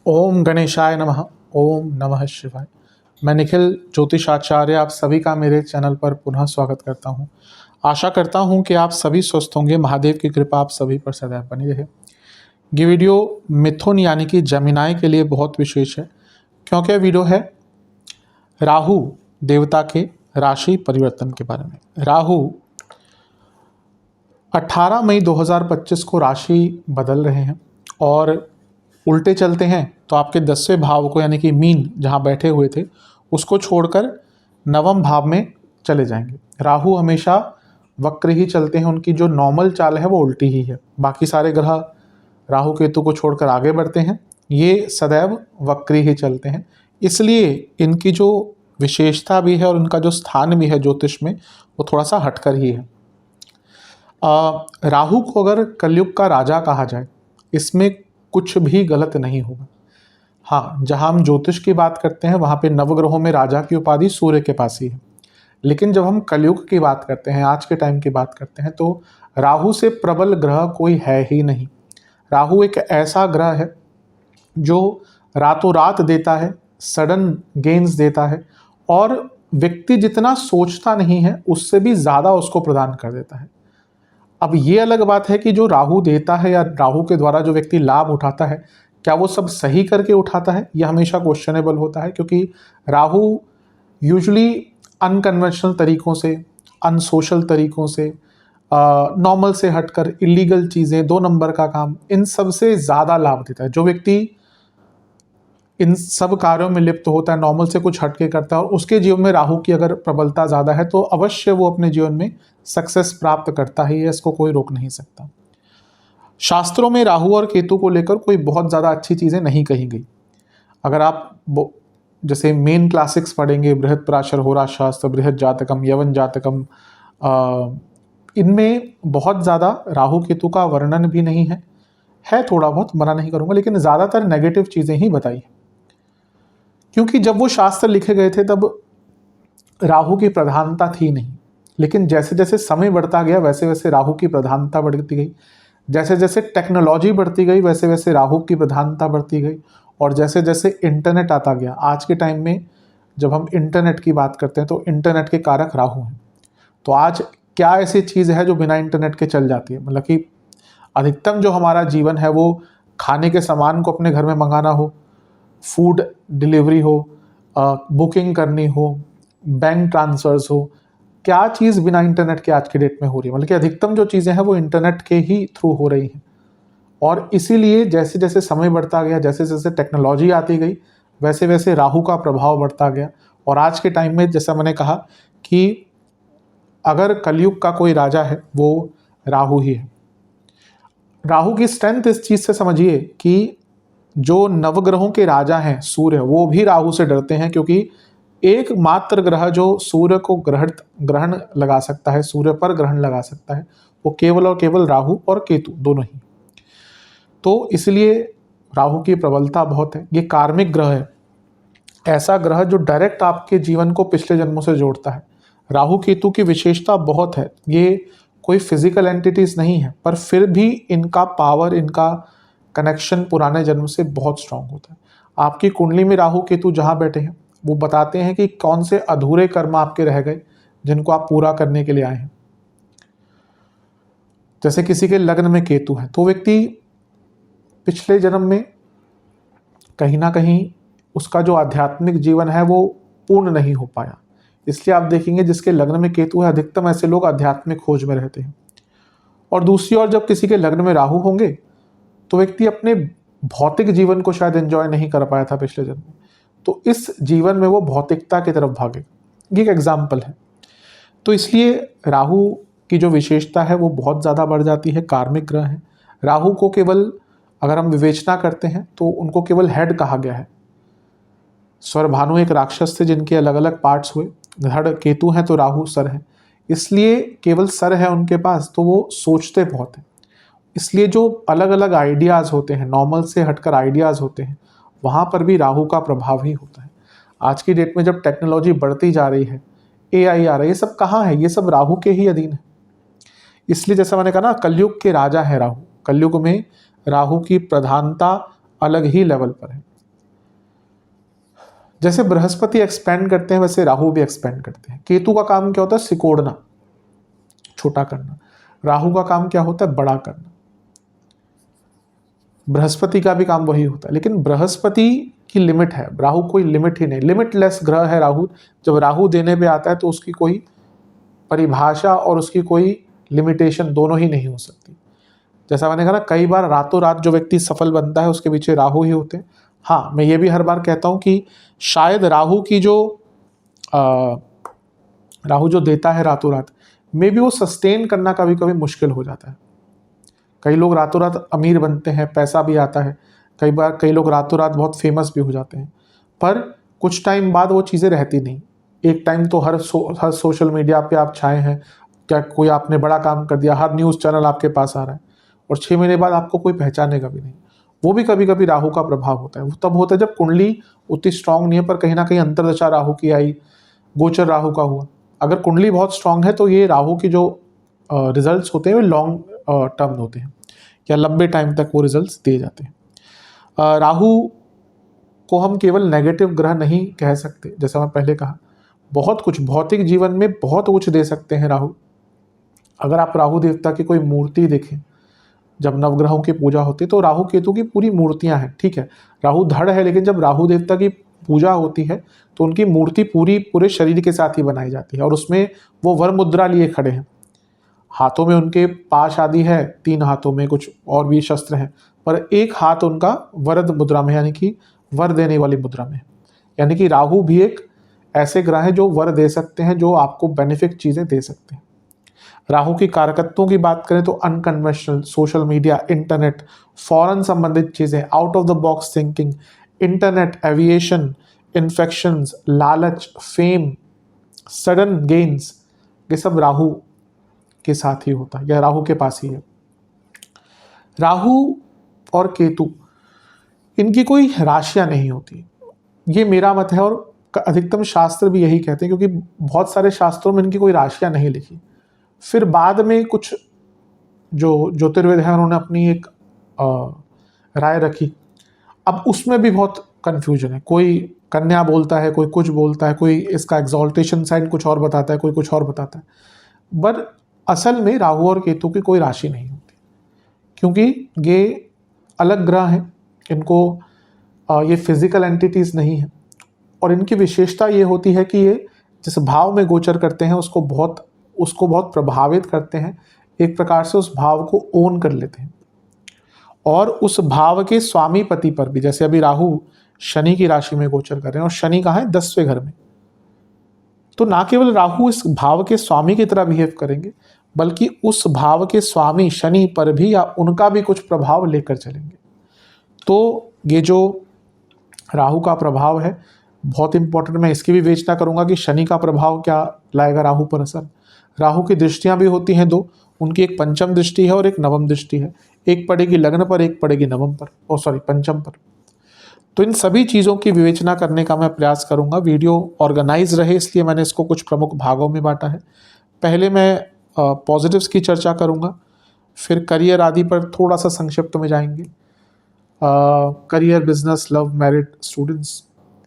ओम गणेशाय नमः। ओम नमः शिवाय। मैं निखिल ज्योतिषाचार्य आप सभी का मेरे चैनल पर पुनः स्वागत करता हूं। आशा करता हूं कि आप सभी स्वस्थ होंगे। महादेव की कृपा आप सभी पर सदैव बनी रहे। ये वीडियो मिथुन यानी कि जमिनाय के लिए बहुत विशेष है, क्योंकि वीडियो है राहु देवता के राशि परिवर्तन के बारे में। राहु 18 मई 2025 को राशि बदल रहे हैं और उल्टे चलते हैं तो आपके 10वें भाव को यानी कि मीन जहां बैठे हुए थे उसको छोड़कर नवम भाव में चले जाएंगे। राहु हमेशा वक्र ही चलते हैं, उनकी जो नॉर्मल चाल है वो उल्टी ही है। बाकी सारे ग्रह राहु केतु को छोड़कर आगे बढ़ते हैं, ये सदैव वक्र ही चलते हैं। इसलिए इनकी जो विशेषता भी है और इनका जो स्थान भी है ज्योतिष में वो थोड़ा सा हटकर ही है। राहु को अगर कलयुग का राजा कहा जाए, इसमें कुछ भी गलत नहीं होगा। हाँ, जहाँ हम ज्योतिष की बात करते हैं वहाँ पे नवग्रहों में राजा की उपाधि सूर्य के पास ही है, लेकिन जब हम कलयुग की बात करते हैं, आज के टाइम की बात करते हैं, तो राहु से प्रबल ग्रह कोई है ही नहीं। राहु एक ऐसा ग्रह है जो रातों रात देता है, सडन गेन्स देता है और व्यक्ति जितना सोचता नहीं है उससे भी ज़्यादा उसको प्रदान कर देता है। अब ये अलग बात है कि जो राहु देता है या राहु के द्वारा जो व्यक्ति लाभ उठाता है, क्या वो सब सही करके उठाता है? यह हमेशा क्वेश्चनेबल होता है, क्योंकि राहु यूजुअली अनकन्वेंशनल तरीकों से, अनसोशल तरीकों से, नॉर्मल से हटकर इलीगल चीज़ें, 2 नंबर का काम, इन सब से ज़्यादा लाभ देता है। जो व्यक्ति इन सब कार्यों में लिप्त होता है, नॉर्मल से कुछ हटके करता है और उसके जीवन में राहु की अगर प्रबलता ज़्यादा है तो अवश्य वो अपने जीवन में सक्सेस प्राप्त करता ही है, इसको कोई रोक नहीं सकता। शास्त्रों में राहु और केतु को लेकर कोई बहुत ज़्यादा अच्छी चीज़ें नहीं कही गई। अगर आप जैसे मेन क्लासिक्स पढ़ेंगे, बृहत पराशर होरा शास्त्र, बृहत जातकम, यवन जातकम, इनमें बहुत ज़्यादा राहु केतु का वर्णन भी नहीं है थोड़ा बहुत, मना नहीं करूँगा, लेकिन ज़्यादातर नेगेटिव चीज़ें ही बताई है। क्योंकि जब वो शास्त्र लिखे गए थे तब राहु की प्रधानता थी नहीं, लेकिन जैसे जैसे समय बढ़ता गया वैसे वैसे राहु की प्रधानता बढ़ती गई। जैसे जैसे टेक्नोलॉजी बढ़ती गई वैसे वैसे राहु की प्रधानता बढ़ती गई। और जैसे जैसे इंटरनेट आता गया, आज के टाइम में जब हम इंटरनेट की बात करते हैं तो इंटरनेट के कारक राहु हैं। तो आज क्या ऐसी चीज़ है जो बिना इंटरनेट के चल जाती है? मतलब कि अधिकतम जो हमारा जीवन है वो खाने के सामान को अपने घर में मंगाना हो, फूड डिलीवरी हो, बुकिंग करनी हो, बैंक ट्रांसफर्स हो, क्या चीज़ बिना इंटरनेट के आज के डेट में हो रही है? मतलब कि अधिकतम जो चीज़ें हैं वो इंटरनेट के ही थ्रू हो रही हैं। और इसीलिए जैसे जैसे समय बढ़ता गया, जैसे जैसे टेक्नोलॉजी आती गई, वैसे वैसे राहु का प्रभाव बढ़ता गया। और आज के टाइम में जैसा मैंने कहा कि अगर कलयुग का कोई राजा है वो राहु ही है। राहु की स्ट्रेंथ इस चीज़ से समझिए कि जो नवग्रहों के राजा हैं सूर्य, वो भी राहु से डरते हैं, क्योंकि एकमात्र ग्रह जो सूर्य को ग्रहण लगा सकता है, सूर्य पर ग्रहण लगा सकता है, वो केवल और केवल राहु और केतु दोनों ही। तो इसलिए राहु की प्रबलता बहुत है। ये कार्मिक ग्रह है, ऐसा ग्रह जो डायरेक्ट आपके जीवन को पिछले जन्मों से जोड़ता है। राहु केतु की विशेषता बहुत है, ये कोई फिजिकल एंटिटीज नहीं है, पर फिर भी इनका पावर, इनका कनेक्शन पुराने जन्म से बहुत स्ट्रांग होता है। आपकी कुंडली में राहु केतु जहाँ बैठे हैं वो बताते हैं कि कौन से अधूरे कर्म आपके रह गए जिनको आप पूरा करने के लिए आए हैं। जैसे किसी के लग्न में केतु है तो व्यक्ति पिछले जन्म में कहीं ना कहीं उसका जो आध्यात्मिक जीवन है वो पूर्ण नहीं हो पाया। इसलिए आप देखेंगे जिसके लग्न में केतु है, अधिकतम ऐसे लोग आध्यात्मिक खोज में रहते हैं। और दूसरी ओर जब किसी के लग्न में राहु होंगे तो व्यक्ति अपने भौतिक जीवन को शायद एंजॉय नहीं कर पाया था पिछले जन्म में, तो इस जीवन में वो भौतिकता की तरफ भागेगा। ये एक एग्जाम्पल है। तो इसलिए राहु की जो विशेषता है वो बहुत ज़्यादा बढ़ जाती है। कार्मिक ग्रह है। राहु को केवल अगर हम विवेचना करते हैं तो उनको केवल हेड कहा गया है। स्वरभानु एक राक्षस थे जिनके अलग अलग पार्ट्स हुए, धड़ केतु हैं तो राहु सर है, इसलिए केवल सर है उनके पास, तो वो सोचते बहुत हैं। इसलिए जो अलग अलग आइडियाज़ होते हैं, नॉर्मल से हटकर आइडियाज़ होते हैं, वहाँ पर भी राहु का प्रभाव ही होता है। आज की डेट में जब टेक्नोलॉजी बढ़ती जा रही है, AI आ रहा है, ये सब कहाँ है? ये सब राहु के ही अधीन है। इसलिए जैसा मैंने कहा ना, कलयुग के राजा है राहु। कलयुग में राहु की प्रधानता अलग ही लेवल पर है। जैसे बृहस्पति एक्सपेंड करते हैं वैसे राहु भी एक्सपेंड करते हैं। केतु का काम क्या होता है? सिकोड़ना, छोटा करना। राहु का काम क्या होता है? बड़ा करना। बृहस्पति का भी काम वही होता है, लेकिन बृहस्पति की लिमिट है, राहु कोई लिमिट ही नहीं, लिमिटलेस ग्रह है राहु। जब राहु देने पे आता है तो उसकी कोई परिभाषा और उसकी कोई लिमिटेशन दोनों ही नहीं हो सकती। जैसा मैंने कहा ना, कई बार रातों रात जो व्यक्ति सफल बनता है उसके पीछे राहु ही होते हैं। हाँ, मैं ये भी हर बार कहता हूँ कि शायद राहु जो देता है रातों रात, मे भी वो सस्टेन करना कभी कभी मुश्किल हो जाता है। कई लोग रातों रात अमीर बनते हैं, पैसा भी आता है, कई लोग रातों रात बहुत फेमस भी हो जाते हैं, पर कुछ टाइम बाद वो चीज़ें रहती नहीं। एक टाइम तो हर सोशल मीडिया पे आप छाए हैं, क्या कोई आपने बड़ा काम कर दिया, हर न्यूज़ चैनल आपके पास आ रहा है, और 6 महीने बाद आपको कोई पहचानेगा भी नहीं। वो भी कभी कभी राहु का प्रभाव होता है। वो तब होता है जब कुंडली उतनी स्ट्रांग नहीं है, पर कहीं ना कहीं अंतर्दशा राहु की आई, गोचर राहु का हुआ। अगर कुंडली बहुत स्ट्रांग है तो ये राहु की जो रिजल्ट्स होते हैं वो लॉन्ग टर्म होते हैं, या लंबे टाइम तक वो रिजल्ट्स दिए जाते हैं। राहु को हम केवल नेगेटिव ग्रह नहीं कह सकते, जैसा मैं पहले कहा, बहुत कुछ भौतिक जीवन में बहुत कुछ दे सकते हैं राहु। अगर आप राहु देवता की कोई मूर्ति देखें, जब नवग्रहों की पूजा होती है तो राहु केतु की पूरी मूर्तियां हैं, ठीक है, राहु धड़ है, लेकिन जब राहु देवता की पूजा होती है तो उनकी मूर्ति पूरे शरीर के साथ ही बनाई जाती है, और उसमें वो वर मुद्रा लिए खड़े हैं, हाथों में उनके पाश आदि है, 3 हाथों में कुछ और भी शस्त्र हैं, पर एक हाथ उनका वरद मुद्रा में, यानी कि वर देने वाली मुद्रा में। यानी कि राहु भी एक ऐसे ग्रह है जो वर दे सकते हैं, जो आपको बेनिफिट चीज़ें दे सकते हैं। राहु की कारकत्वों की बात करें तो unconventional, social media, internet, foreign संबंधित चीज़ें, out of the box thinking, internet, aviation, infections, लालच, फेम, सडन गेन्स, ये सब राहु के साथ ही होता है, या राहु के पास ही है। राहु और केतु, इनकी कोई राशियां नहीं होती, ये मेरा मत है, और अधिकतम शास्त्र भी यही कहते हैं, क्योंकि बहुत सारे शास्त्रों में इनकी कोई राशियां नहीं लिखी। फिर बाद में कुछ जो ज्योतिर्वेद हैं उन्होंने अपनी एक राय रखी, अब उसमें भी बहुत कन्फ्यूजन है। कोई कन्या बोलता है, कोई कुछ बोलता है, कोई इसका एग्जॉल्टेशन साइन कुछ और बताता है, कोई कुछ और बताता है। पर असल में राहु और केतु की कोई राशि नहीं होती, क्योंकि ये अलग ग्रह हैं, इनको ये फिजिकल एंटिटीज़ नहीं है, और इनकी विशेषता ये होती है कि ये जिस भाव में गोचर करते हैं उसको बहुत प्रभावित करते हैं, एक प्रकार से उस भाव को ओन कर लेते हैं, और उस भाव के स्वामी पति पर भी, जैसे अभी राहु शनि की राशि में गोचर कर रहे हैं, और शनि कहाँ है? 10वें घर में। तो ना केवल राहु इस भाव के स्वामी की तरह बिहेव करेंगे, बल्कि उस भाव के स्वामी शनि पर भी या उनका भी कुछ प्रभाव लेकर चलेंगे। तो ये जो राहु का प्रभाव है बहुत इंपॉर्टेंट, मैं इसकी भी विवेचना करूंगा कि शनि का प्रभाव क्या लाएगा राहु पर असर। राहु की दृष्टियां भी होती हैं 2, उनकी एक पंचम दृष्टि है और एक नवम दृष्टि है, एक पड़ेगी लग्न पर, एक पड़ेगी नवम पर, पंचम पर। तो इन सभी चीज़ों की विवेचना करने का मैं प्रयास करूंगा। वीडियो ऑर्गेनाइज रहे इसलिए मैंने इसको कुछ प्रमुख भागों में बांटा है। पहले मैं पॉजिटिव्स की चर्चा करूंगा, फिर करियर आदि पर थोड़ा सा संक्षिप्त में जाएंगे, career, business, love, married, students,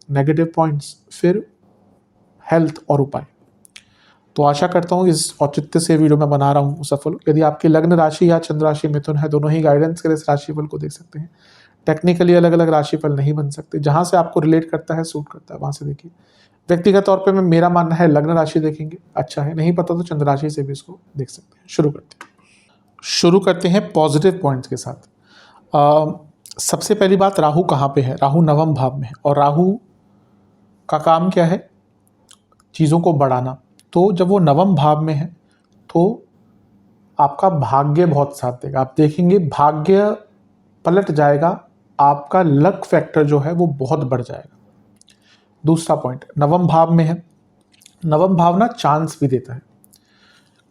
negative points, फिर हेल्थ और उपाय। तो आशा करता हूँ इस औचित्य से वीडियो मैं बना रहा हूँ सफल। यदि आपकी लग्न राशि या चंद्र राशि मिथुन है, दोनों ही गाइडेंस के लिए इस राशिफल को देख सकते हैं। टेक्निकली अलग अलग राशिफल नहीं बन सकते, जहाँ से आपको रिलेट करता है, सूट करता है, वहाँ से देखिए। व्यक्तिगत तौर पे मेरा मानना है लग्न राशि देखेंगे अच्छा है, नहीं पता तो चंद्र राशि से भी इसको देख सकते हैं। शुरू करते हैं पॉजिटिव पॉइंट्स के साथ। सबसे पहली बात, राहु कहाँ पे है? राहु नवम भाव में है, और राहु का काम क्या है? चीज़ों को बढ़ाना। तो जब वो नवम भाव में है तो आपका भाग्य बहुत साथ देगा, आप देखेंगे भाग्य पलट जाएगा, आपका लक फैक्टर जो है वो बहुत बढ़ जाएगा। दूसरा पॉइंट, नवम भाव में है, नवम भाव ना चांस भी देता है।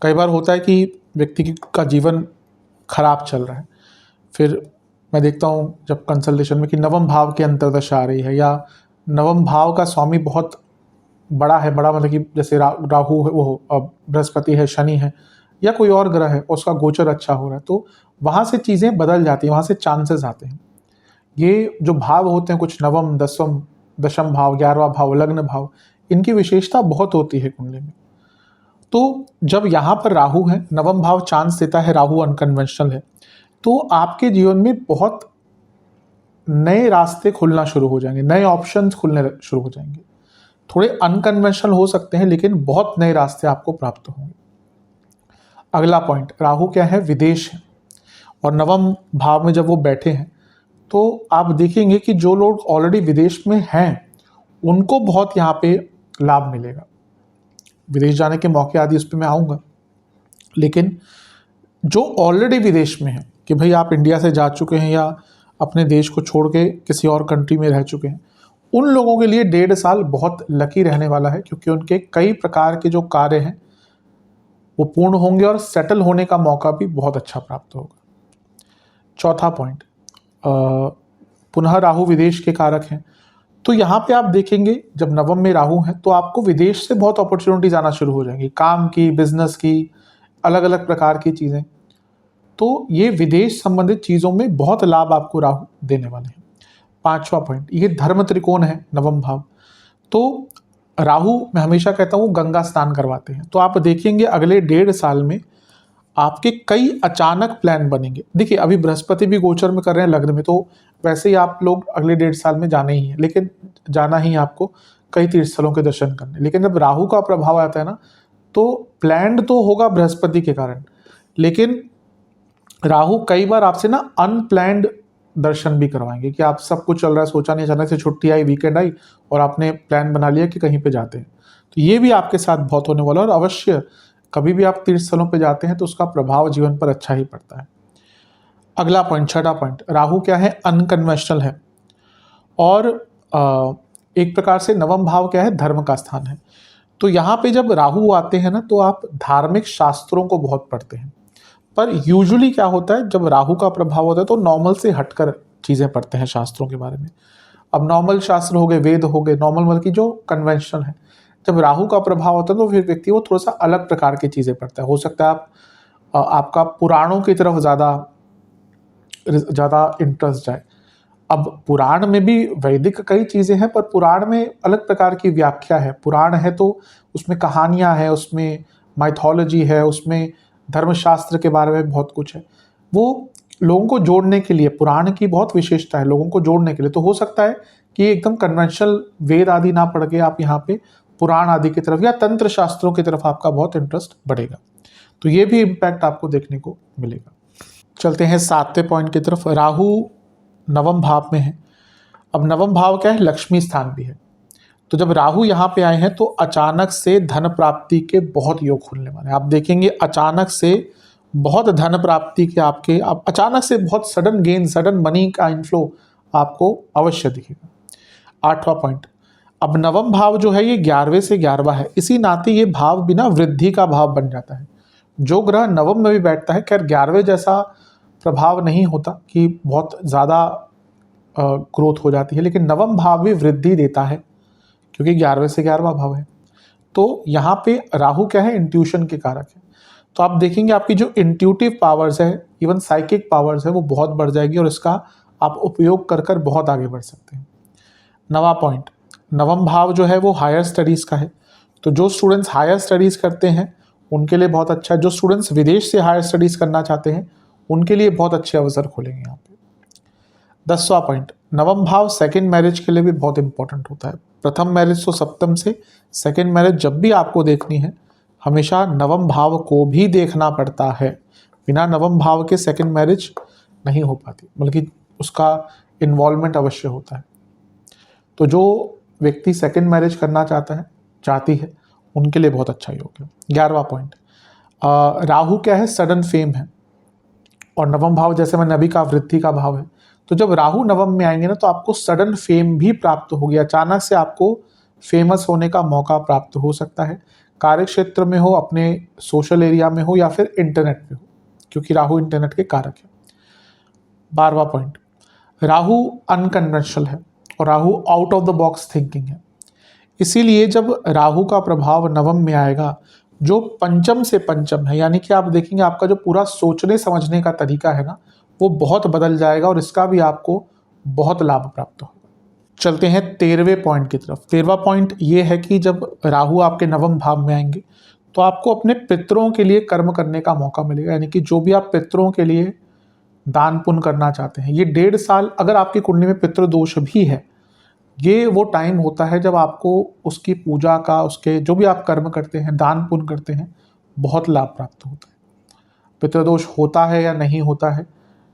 कई बार होता है कि व्यक्ति का जीवन खराब चल रहा है, फिर मैं देखता हूँ जब कंसल्टेशन में कि नवम भाव के अंतर्दशा आ रही है, या नवम भाव का स्वामी बहुत बड़ा है, बड़ा मतलब कि जैसे राहु है, वो बृहस्पति है, शनि है, या कोई और ग्रह है उसका गोचर अच्छा हो रहा है, तो वहाँ से चीज़ें बदल जाती हैं, वहाँ से चांसेस आते हैं। ये जो भाव होते हैं कुछ नवम, दसम, दशम भाव, 11वां भाव, लग्न भाव, इनकी विशेषता बहुत होती है कुंडली में। तो जब यहाँ पर राहु है, नवम भाव चांस देता है, राहु अनकन्वेंशनल है, तो आपके जीवन में बहुत नए रास्ते खुलना शुरू हो जाएंगे, नए ऑप्शंस खुलने शुरू हो जाएंगे। थोड़े अनकन्वेंशनल हो सकते हैं लेकिन बहुत नए रास्ते आपको प्राप्त होंगे। अगला पॉइंट, राहु क्या है, विदेश है, और नवम भाव में जब वो बैठे हैं तो आप देखेंगे कि जो लोग ऑलरेडी विदेश में हैं उनको बहुत यहाँ पे लाभ मिलेगा। विदेश जाने के मौके आदि उस पर मैं आऊँगा, लेकिन जो ऑलरेडी विदेश में है कि भाई आप इंडिया से जा चुके हैं या अपने देश को छोड़ के किसी और कंट्री में रह चुके हैं, उन लोगों के लिए 1.5 साल बहुत लकी रहने वाला है, क्योंकि उनके कई प्रकार के जो कार्य हैं वो पूर्ण होंगे और सेटल होने का मौका भी बहुत अच्छा प्राप्त होगा। चौथा पॉइंट, पुनः राहु विदेश के कारक हैं, तो यहाँ पे आप देखेंगे जब नवम में राहु है तो आपको विदेश से बहुत अपॉर्चुनिटीज आना शुरू हो जाएंगी, काम की, बिजनेस की, अलग अलग प्रकार की चीज़ें। तो ये विदेश संबंधित चीज़ों में बहुत लाभ आपको राहु देने वाले हैं। पांचवा पॉइंट, ये धर्म त्रिकोण है नवम भाव, तो राहु मैं हमेशा कहता हूँ गंगा स्नान करवाते हैं, तो आप देखेंगे अगले 1.5 साल में आपके कई अचानक प्लान बनेंगे। देखिए अभी बृहस्पति भी गोचर में कर रहे हैं लग्न में, तो वैसे ही आप लोग अगले 1.5 साल में जाना ही है, लेकिन जाना ही आपको कई तीर्थ स्थलों के दर्शन करने। लेकिन जब राहु का प्रभाव आता है ना, तो प्लान्ड तो होगा बृहस्पति के कारण, लेकिन राहु कई बार आपसे ना अनप्लैंड दर्शन भी करवाएंगे कि आप सब कुछ चल रहा है, सोचा नहीं, अचानक से छुट्टी आई, वीकेंड आई और आपने प्लान बना लिया कि कहीं पे जाते हैं। तो ये भी आपके साथ बहुत होने वाला है, और अवश्य कभी भी आप तीर्थ स्थलों पे जाते हैं तो उसका प्रभाव जीवन पर अच्छा ही पड़ता है। अगला पॉइंट, छठा पॉइंट, राहु क्या है, अनकन्वेंशनल है, और एक प्रकार से नवम भाव क्या है, धर्म का स्थान है। तो यहाँ पे जब राहु आते हैं ना तो आप धार्मिक शास्त्रों को बहुत पढ़ते हैं, पर यूजुअली क्या होता है जब राहु का प्रभाव होता है तो नॉर्मल से हटकर चीज़ें पढ़ते हैं शास्त्रों के बारे में। अब नॉर्मल शास्त्र हो गए, वेद हो गए, नॉर्मल मतलब की जो कन्वेंशनल है, जब राहु का प्रभाव होता है तो फिर व्यक्ति वो थोड़ा सा अलग प्रकार की चीज़ें पढ़ता है। हो सकता है आपका पुराणों की तरफ ज़्यादा इंटरेस्ट जाए। अब पुराण में भी वैदिक कई चीज़ें हैं, पर पुराण में अलग प्रकार की व्याख्या है। पुराण है तो उसमें कहानियाँ हैं, उसमें माइथोलॉजी है, उसमें धर्मशास्त्र के बारे में बहुत कुछ है। वो लोगों को जोड़ने के लिए, पुराण की बहुत विशेषता है लोगों को जोड़ने के लिए। तो हो सकता है कि एकदम कन्वेंशनल वेद आदि ना पढ़ के आप यहाँ पे पुराण आदि की तरफ या तंत्र शास्त्रों की तरफ आपका बहुत इंटरेस्ट बढ़ेगा, तो ये भी इम्पैक्ट आपको देखने को मिलेगा। चलते हैं 7वें पॉइंट की तरफ। राहु नवम भाव में है। अब नवम भाव क्या है, लक्ष्मी स्थान भी है। तो जब राहु यहाँ पे आए हैं तो अचानक से धन प्राप्ति के बहुत योग खुलने वाले हैं। आप देखेंगे अचानक से बहुत धन प्राप्ति के आपके, आप अचानक से बहुत सडन गेन, सडन मनी का इनफ्लो आपको अवश्य दिखेगा। 8वां पॉइंट, अब नवम भाव जो है ये 11वें से 11वां है, इसी नाते ये भाव बिना वृद्धि का भाव बन जाता है। जो ग्रह नवम में भी बैठता है, खैर 11वें जैसा प्रभाव नहीं होता कि बहुत ज़्यादा ग्रोथ हो जाती है, लेकिन नवम भाव भी वृद्धि देता है क्योंकि 11वें से 11वां भाव है। तो यहाँ पे राहु क्या है, इंट्यूशन के कारक है। तो आप देखेंगे आपकी जो इंट्यूटिव पावर्स है, इवन साइकिक पावर्स है, वो बहुत बढ़ जाएगी और इसका आप उपयोग कर कर बहुत आगे बढ़ सकते हैं। 9वां पॉइंट, नवम भाव जो है वो हायर स्टडीज़ का है। तो जो स्टूडेंट्स हायर स्टडीज़ करते हैं उनके लिए बहुत अच्छा है। जो स्टूडेंट्स विदेश से हायर स्टडीज़ करना चाहते हैं उनके लिए बहुत अच्छे अवसर खुलेंगे यहाँ पे। 10वां पॉइंट, नवम भाव सेकंड मैरिज के लिए भी बहुत इंपॉर्टेंट होता है। प्रथम मैरिज तो सप्तम से, सेकंड मैरिज जब भी आपको देखनी है हमेशा नवम भाव को भी देखना पड़ता है। बिना नवम भाव के सेकंड मैरिज नहीं हो पाती, बल्कि उसका इन्वॉल्वमेंट अवश्य होता है। तो जो व्यक्ति सेकंड मैरिज करना चाहती है उनके लिए बहुत अच्छा योग है। 11वां पॉइंट, राहु क्या है, सडन फेम है, और नवम भाव जैसे मैंने अभी कहा वृद्धि का भाव है। तो जब राहु नवम में आएंगे ना तो आपको सडन फेम भी प्राप्त होगी, अचानक से आपको फेमस होने का मौका प्राप्त हो सकता है। कार्य क्षेत्र में हो, अपने सोशल एरिया में हो, या फिर इंटरनेट पे हो, क्योंकि राहु इंटरनेट के कारक है। 12वां पॉइंट, राहु अनकन्वेंशनल है और Rahu out of the box thinking है। इसीलिए जब राहु का प्रभाव नवम में आएगा जो पंचम से पंचम है, यानी कि आप देखेंगे आपका जो पूरा सोचने समझने का तरीका है ना, वो बहुत बदल जाएगा और इसका भी आपको बहुत लाभ प्राप्त होगा। चलते हैं 13वें पॉइंट की तरफ। 13वां पॉइंट ये है कि जब राहु आपके नवम भाव में आएंगे तो आपको अपने पितरों के लिए कर्म करने का मौका मिलेगा, यानी कि जो भी आप पितरों के लिए दान पुण्य करना चाहते हैं, ये 1.5 साल अगर आपकी कुंडली में पितृदोष भी है, ये वो टाइम होता है जब आपको उसकी पूजा का, उसके जो भी आप कर्म करते हैं, दान पुण्य करते हैं, बहुत लाभ प्राप्त होता है। पितृदोष होता है या नहीं होता है,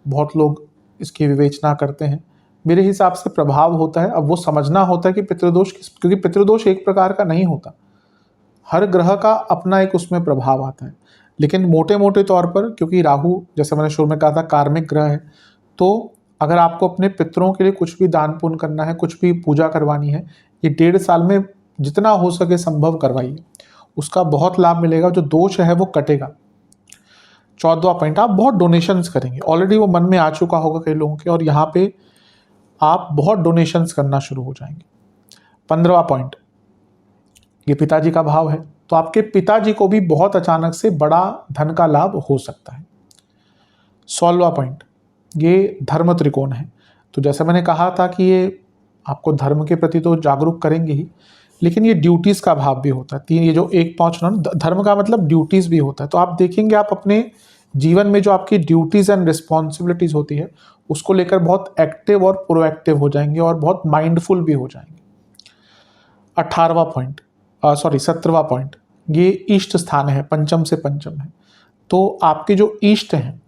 बहुत लोग इसकी विवेचना करते हैं। मेरे हिसाब से प्रभाव होता है। अब वो समझना होता है कि पितृदोष क्योंकि पितृदोष एक प्रकार का नहीं होता, हर ग्रह का अपना एक उसमें प्रभाव आता है। लेकिन मोटे मोटे तौर पर, क्योंकि राहु जैसे मैंने शुरू में कहा था कार्मिक ग्रह है, तो अगर आपको अपने पितरों के लिए कुछ भी दान पुण्य करना है, कुछ भी पूजा करवानी है, ये 1.5 साल में जितना हो सके संभव करवाइए, उसका बहुत लाभ मिलेगा, जो दोष है वो कटेगा। 14वां पॉइंट, आप बहुत डोनेशंस करेंगे, ऑलरेडी वो मन में आ चुका होगा कई लोगों के, और यहाँ पे आप बहुत डोनेशंस करना शुरू हो जाएंगे। 15वां पॉइंट, ये पिताजी का भाव है, तो आपके पिताजी को भी बहुत अचानक से बड़ा धन का लाभ हो सकता है। 16वां पॉइंट, ये धर्म त्रिकोण है। तो जैसे मैंने कहा था कि ये आपको धर्म के प्रति तो जागरूक करेंगे ही, लेकिन ये ड्यूटीज़ का भाव भी होता है। तीन, ये जो 1 5 9 धर्म का मतलब ड्यूटीज़ भी होता है। तो आप देखेंगे आप अपने जीवन में जो आपकी ड्यूटीज़ एंड रिस्पॉन्सिबिलिटीज़ होती है, उसको लेकर बहुत एक्टिव और प्रोएक्टिव हो जाएंगे और बहुत माइंडफुल भी हो जाएंगे। 18वां पॉइंट, 17वां पॉइंट, ये इष्ट स्थान है, पंचम से पंचम है। तो आपके जो इष्ट हैं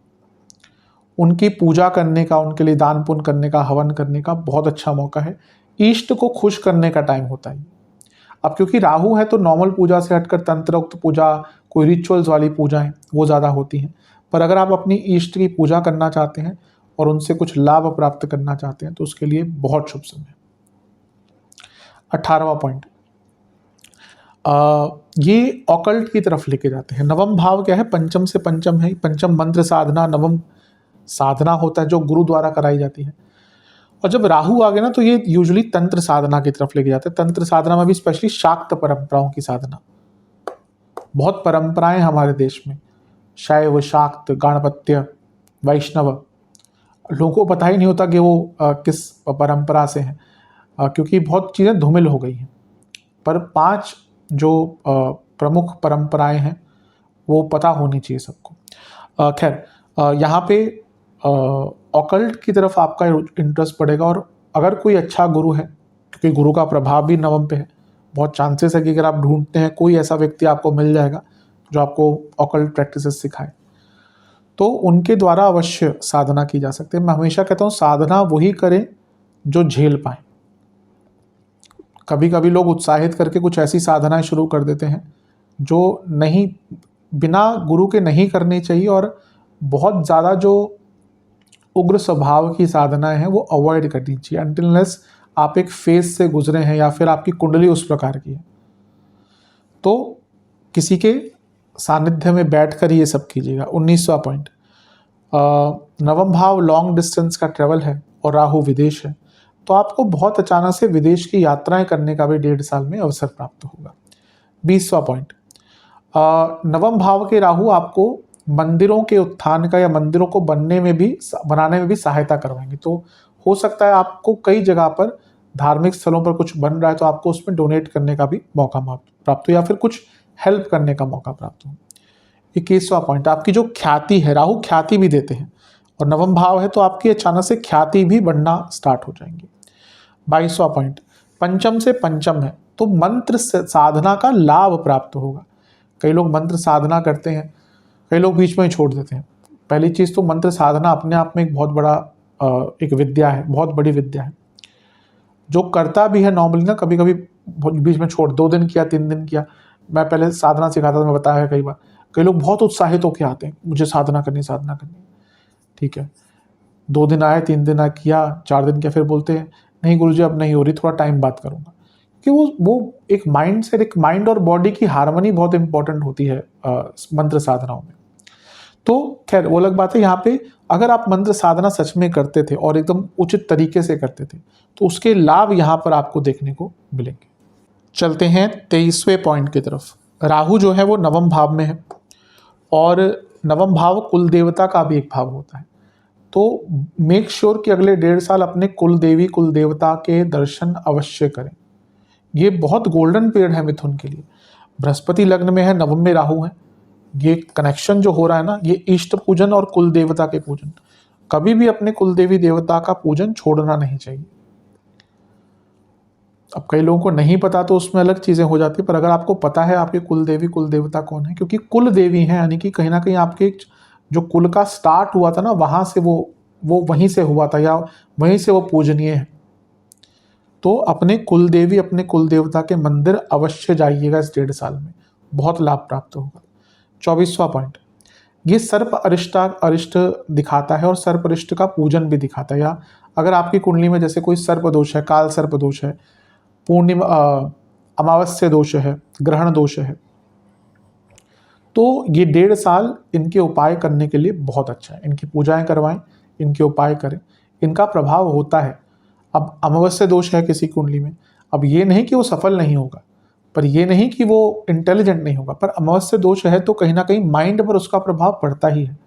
उनकी पूजा करने का, उनके लिए दान पुण्य करने का, हवन करने का बहुत अच्छा मौका है। इष्ट को खुश करने का टाइम होता है। अब क्योंकि राहु है तो नॉर्मल पूजा से हटकर तंत्रोक्त पूजा, कोई रिचुअल्स वाली पूजाएं वो ज़्यादा होती हैं। पर अगर आप अपनी इष्ट की पूजा करना चाहते हैं और उनसे कुछ लाभ प्राप्त करना चाहते हैं तो उसके लिए बहुत शुभ समय। 18वां पॉइंट, ये ऑकल्ट की तरफ लेके जाते हैं। नवम भाव क्या है, पंचम से पंचम है। पंचम मंत्र साधना, नवम साधना होता है जो गुरु द्वारा कराई जाती है। और जब राहु आ गए ना तो ये यूजुअली तंत्र साधना की तरफ लेके जाते हैं। तंत्र साधना में भी स्पेशली शाक्त परंपराओं की साधना, बहुत परंपराएं हमारे देश में, शैव, शाक्त, गाणपत्य, वैष्णव, लोगों को पता ही नहीं होता कि वो किस परंपरा से हैं, क्योंकि बहुत चीज़ें धूमिल हो गई हैं। पर 5 जो प्रमुख परंपराएं हैं वो पता होनी चाहिए सबको। खैर, यहाँ पे ऑकल्ट की तरफ आपका इंटरेस्ट पड़ेगा। और अगर कोई अच्छा गुरु है, क्योंकि गुरु का प्रभाव भी नवम पे है, बहुत चांसेस है कि अगर आप ढूंढते हैं कोई ऐसा व्यक्ति आपको मिल जाएगा जो आपको ऑकल्ट प्रैक्टिसेस सिखाए, तो उनके द्वारा अवश्य साधना की जा सकती है। मैं हमेशा कहता हूँ साधना वही करें जो झेल पाए। कभी कभी लोग उत्साहित करके कुछ ऐसी साधनाएं शुरू कर देते हैं जो नहीं, बिना गुरु के नहीं करनी चाहिए, और बहुत ज़्यादा जो उग्र स्वभाव की साधनाएं हैं वो अवॉइड करनी चाहिए अनटिल अनलेस आप एक फेज से गुजरे हैं या फिर आपकी कुंडली उस प्रकार की है। तो किसी के सानिध्य में बैठकर ये सब कीजिएगा। 19वां पॉइंट, नवम भाव लॉन्ग डिस्टेंस का ट्रेवल है और राहु विदेश है, तो आपको बहुत अचानक से विदेश की यात्राएं करने का भी 1.5 साल में अवसर प्राप्त होगा। 20वां पॉइंट, नवम भाव के राहु आपको मंदिरों के उत्थान का या मंदिरों को बनाने में भी सहायता करवाएंगे। तो हो सकता है आपको कई जगह पर धार्मिक स्थलों पर कुछ बन रहा है तो आपको उसमें डोनेट करने का भी मौका प्राप्त हो या फिर कुछ हेल्प करने का मौका प्राप्त हो। 21वां पॉइंट, आपकी जो ख्याति है, राहु ख्याति भी देते हैं और नवम भाव है तो आपकी अचानक से ख्याति भी बढ़ना स्टार्ट हो जाएंगी। 22वां पॉइंट, पंचम से पंचम है तो मंत्र साधना का लाभ प्राप्त होगा। कई लोग मंत्र साधना करते हैं, कई लोग बीच में ही छोड़ देते हैं। पहली चीज़ तो मंत्र साधना अपने आप में एक बहुत बड़ा एक विद्या है, बहुत बड़ी विद्या है। जो करता भी है नॉर्मली ना, कभी कभी बीच में छोड़, 2 दिन किया, 3 दिन किया। मैं पहले साधना सिखाता था, मैं बताया कई बार, कई लोग बहुत उत्साहित होकर आते हैं, मुझे साधना करनी। ठीक है, 2 दिन आए, 3 दिन आए, किया, 4 दिन किया, फिर बोलते हैं नहीं गुरुजी अब नहीं हो रही, थोड़ा टाइम बात करूँगा। कि वो एक माइंड से, एक माइंड और बॉडी की हार्मनी बहुत इंपॉर्टेंट होती है मंत्र साधनाओं में। तो खैर वो अलग बात है। यहाँ पे अगर आप मंत्र साधना सच में करते थे और एकदम उचित तरीके से करते थे तो उसके लाभ यहाँ पर आपको देखने को मिलेंगे। चलते हैं 23वें पॉइंट की तरफ। राहु जो है वो नवम भाव में है और नवम भाव कुल देवता का भी एक भाव होता है। तो मेक श्योर कि अगले 1.5 साल अपने कुल देवी कुल देवता के दर्शन अवश्य करें। ये बहुत गोल्डन पीरियड है मिथुन के लिए। बृहस्पति लग्न में है, नवम में राहु है, ये कनेक्शन जो हो रहा है ना, ये इष्ट पूजन और कुल देवता के पूजन, कभी भी अपने कुल देवी देवता का पूजन छोड़ना नहीं चाहिए। अब कई लोगों को नहीं पता तो उसमें अलग चीज़ें हो जाती है, पर अगर आपको पता है आपके कुल देवी कुल देवता कौन है, क्योंकि कुल देवी हैं यानी कि कहीं ना कहीं आपके जो कुल का स्टार्ट हुआ था ना, वहाँ से वो वहीं से हुआ था या वहीं से वो पूजनीय है। तो अपने कुल देवी अपने कुल देवता के मंदिर अवश्य जाइएगा इस 1.5 साल में, बहुत लाभ प्राप्त होगा। 24वां पॉइंट, ये सर्प अरिष्ट दिखाता है और सर्प अरिष्ट का पूजन भी दिखाता है। या अगर आपकी कुंडली में जैसे कोई सर्प दोष है, काल सर्प दोष है, पूर्णिमा अमावस्या दोष है, ग्रहण दोष है, तो ये 1.5 साल इनके उपाय करने के लिए बहुत अच्छा है। इनकी पूजाएं करवाएं, इनके उपाय करें, इनका प्रभाव होता है। अब अमावस्या दोष है किसी कुंडली में, अब ये नहीं कि वो सफल नहीं होगा, पर ये नहीं कि वो इंटेलिजेंट नहीं होगा, पर अमावस्या दोष है तो कहीं ना कहीं माइंड पर उसका प्रभाव पड़ता ही है।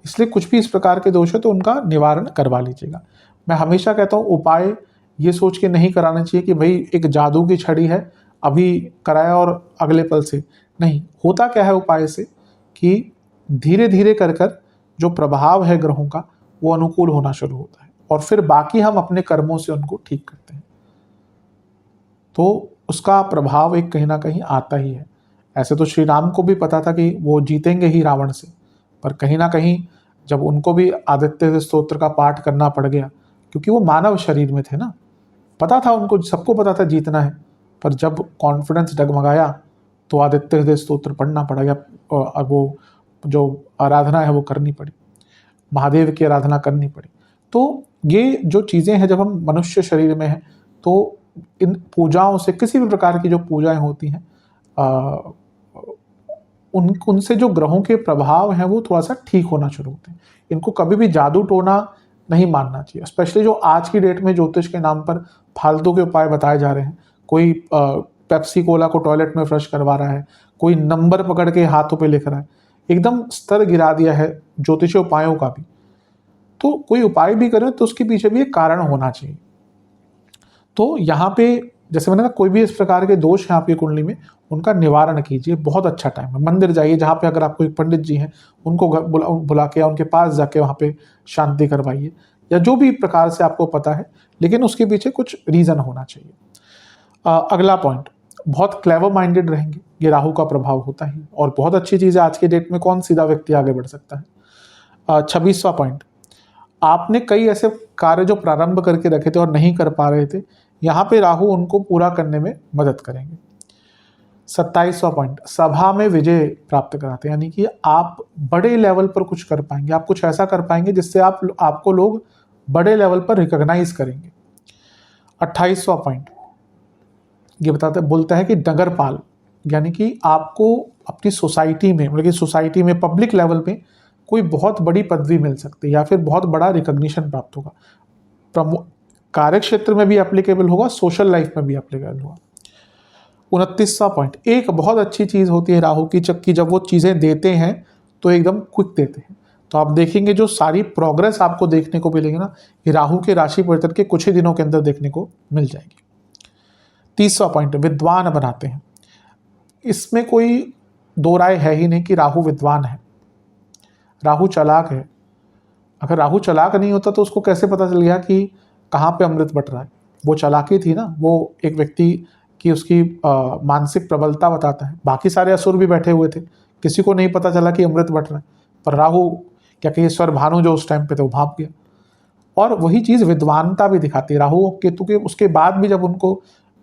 इसलिए कुछ भी इस प्रकार के दोष है तो उनका निवारण करवा लीजिएगा। मैं हमेशा कहता हूँ उपाय ये सोच के नहीं कराना चाहिए कि भाई एक जादू की छड़ी है, अभी कराया और अगले पल से नहीं। होता क्या है उपाय से कि धीरे धीरे कर कर जो प्रभाव है ग्रहों का वो अनुकूल होना शुरू होता है और फिर बाकी हम अपने कर्मों से उनको ठीक करते हैं, तो उसका प्रभाव एक कहीं ना कहीं आता ही है। ऐसे तो श्री राम को भी पता था कि वो जीतेंगे ही रावण से, पर कहीं ना कहीं जब उनको भी आदित्य स्तोत्र का पाठ करना पड़ गया, क्योंकि वो मानव शरीर में थे ना, पता था उनको, सबको पता था जीतना है, पर जब कॉन्फिडेंस डगमगाया तो आदित्य हृदय स्तोत्र पढ़ना पड़ा गया और वो जो आराधना है वो करनी पड़ी, महादेव की आराधना करनी पड़ी। तो ये जो चीज़ें हैं जब हम मनुष्य शरीर में हैं तो इन पूजाओं से, किसी भी प्रकार की जो पूजाएं होती हैं उनसे जो ग्रहों के प्रभाव हैं वो थोड़ा सा ठीक होना शुरू होते हैं। इनको कभी भी जादू टोना नहीं मानना चाहिए, स्पेशली जो आज की डेट में ज्योतिष के नाम पर फालतू के उपाय बताए जा रहे हैं। कोई पेप्सी कोला को टॉयलेट में फ्लश करवा रहा है, कोई नंबर पकड़ के हाथों पे लिख रहा है, एकदम स्तर गिरा दिया है ज्योतिषीय उपायों का भी। तो कोई उपाय भी करें तो उसके पीछे भी एक कारण होना चाहिए। तो यहाँ पे जैसे मैंने कहा कोई भी इस प्रकार के दोष हैं आपकी कुंडली में, उनका निवारण कीजिए, बहुत अच्छा टाइम है। मंदिर जाइए जहाँ पे अगर आपको पंडित जी हैं उनको बुला के या उनके पास जाके वहाँ पे शांति करवाइए, या जो भी प्रकार से आपको पता है, लेकिन उसके पीछे कुछ रीज़न होना चाहिए। अगला पॉइंट, बहुत क्लेवर माइंडेड रहेंगे, ये राहु का प्रभाव होता है और बहुत अच्छी चीज़ है। आज के डेट में कौन सीधा व्यक्ति आगे बढ़ सकता है। 26वां पॉइंट, आपने कई ऐसे कार्य जो प्रारंभ करके रखे थे और नहीं कर पा रहे थे, यहाँ पे राहु उनको पूरा करने में मदद करेंगे। 27वां पॉइंट, सभा में विजय प्राप्त कराते हैं, यानी कि आप बड़े लेवल पर कुछ कर पाएंगे, आप कुछ ऐसा कर पाएंगे जिससे आपको लोग बड़े लेवल पर रिकॉग्नाइज करेंगे। 28वां पॉइंट ये बोलता है कि नगरपाल, यानी कि आपको अपनी सोसाइटी में, मतलब कि सोसाइटी में पब्लिक लेवल पे कोई बहुत बड़ी पदवी मिल सकती है या फिर बहुत बड़ा रिकॉग्निशन प्राप्त होगा। कार्य क्षेत्र में भी एप्लीकेबल होगा, सोशल लाइफ में भी एप्लीकेबल होगा। 29वां पॉइंट, एक बहुत अच्छी चीज़ होती है राहु की चक्की, जब वो चीज़ें देते हैं तो एकदम क्विक देते हैं। तो आप देखेंगे जो सारी प्रोग्रेस आपको देखने को मिलेगी ना, ये राहु के राशि परिवर्तन के कुछ ही दिनों के अंदर देखने को मिल जाएगी। 30वां पॉइंट, विद्वान बनाते हैं। इसमें कोई दो राय है ही नहीं कि राहु विद्वान है, राहु चालाक है। अगर राहु चालाक नहीं होता तो उसको कैसे पता चल गया कि कहाँ पे अमृत बट रहा है? वो चालाकी थी ना, वो एक व्यक्ति की उसकी मानसिक प्रबलता बताता है। बाकी सारे असुर भी बैठे हुए थे, किसी को नहीं पता चला कि अमृत बट रहा है, पर राहु क्या कहिए स्वर भानु जो उस टाइम पे थे वो भाग गया। और वही चीज़ विद्वानता भी दिखाती है। राहु और केतु के उसके बाद भी जब उनको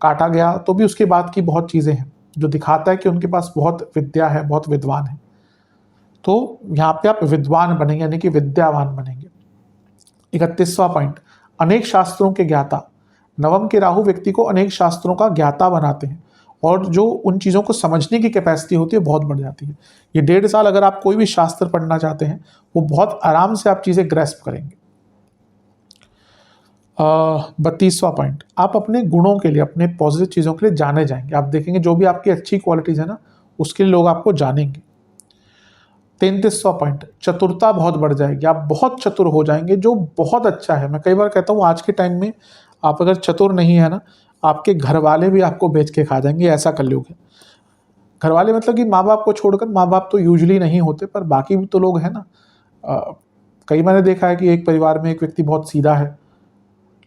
काटा गया तो भी उसके बाद की बहुत चीज़ें हैं जो दिखाता है कि उनके पास बहुत विद्या है, बहुत विद्वान है। तो यहाँ पे आप विद्वान बनेंगे, यानी कि विद्यावान बनेंगे। 31वां पॉइंट, अनेक शास्त्रों के ज्ञाता। नवम के राहु व्यक्ति को अनेक शास्त्रों का ज्ञाता बनाते हैं और जो उन चीज़ों को समझने की कैपेसिटी होती है बहुत बढ़ जाती है। ये 1.5 साल अगर आप कोई भी शास्त्र पढ़ना चाहते हैं वो बहुत आराम से आप चीज़ें ग्रेस्प करेंगे। 32वां पॉइंट, आप अपने गुणों के लिए, अपने पॉजिटिव चीज़ों के लिए जाने जाएंगे। आप देखेंगे जो भी आपकी अच्छी क्वालिटीज़ है ना, उसके लिए लोग आपको जानेंगे। 33वां पॉइंट, चतुरता बहुत बढ़ जाएगी, आप बहुत चतुर हो जाएंगे, जो बहुत अच्छा है। मैं कई बार कहता हूँ आज के टाइम में आप अगर चतुर नहीं है ना, आपके घर वाले भी आपको बेच के खा जाएंगे, ऐसा कलयुग है। घर वाले मतलब कि माँ बाप को छोड़कर, माँ बाप तो यूजुअली नहीं होते, पर बाकी भी तो लोग हैं ना। कई मैंने देखा है कि एक परिवार में एक व्यक्ति बहुत सीधा है,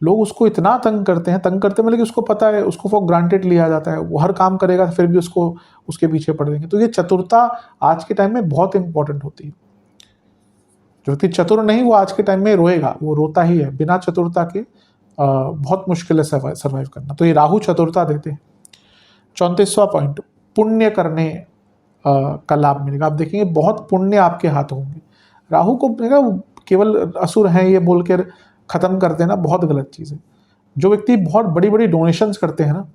लोग उसको इतना तंग करते हैं, तंग करते मतलब कि उसको पता है, उसको फॉर ग्रांटेड लिया जाता है, वो हर काम करेगा फिर भी उसको उसके पीछे पड़ देंगे। तो ये चतुरता आज के टाइम में बहुत इंपॉर्टेंट होती है। जो व्यक्ति चतुर नहीं, वो आज के टाइम में रोएगा, वो रोता ही है। बिना चतुरता के बहुत मुश्किल है सर्वाइव करना। तो ये राहु चतुरता देते हैं। 34वां पॉइंट, पुण्य करने का लाभ मिलेगा। आप देखेंगे बहुत पुण्य आपके हाथ होंगे। राहु को केवल असुर हैं ये बोलकर खत्म कर देना बहुत गलत चीज़ है। जो व्यक्ति बहुत बड़ी बड़ी डोनेशंस करते हैं ना,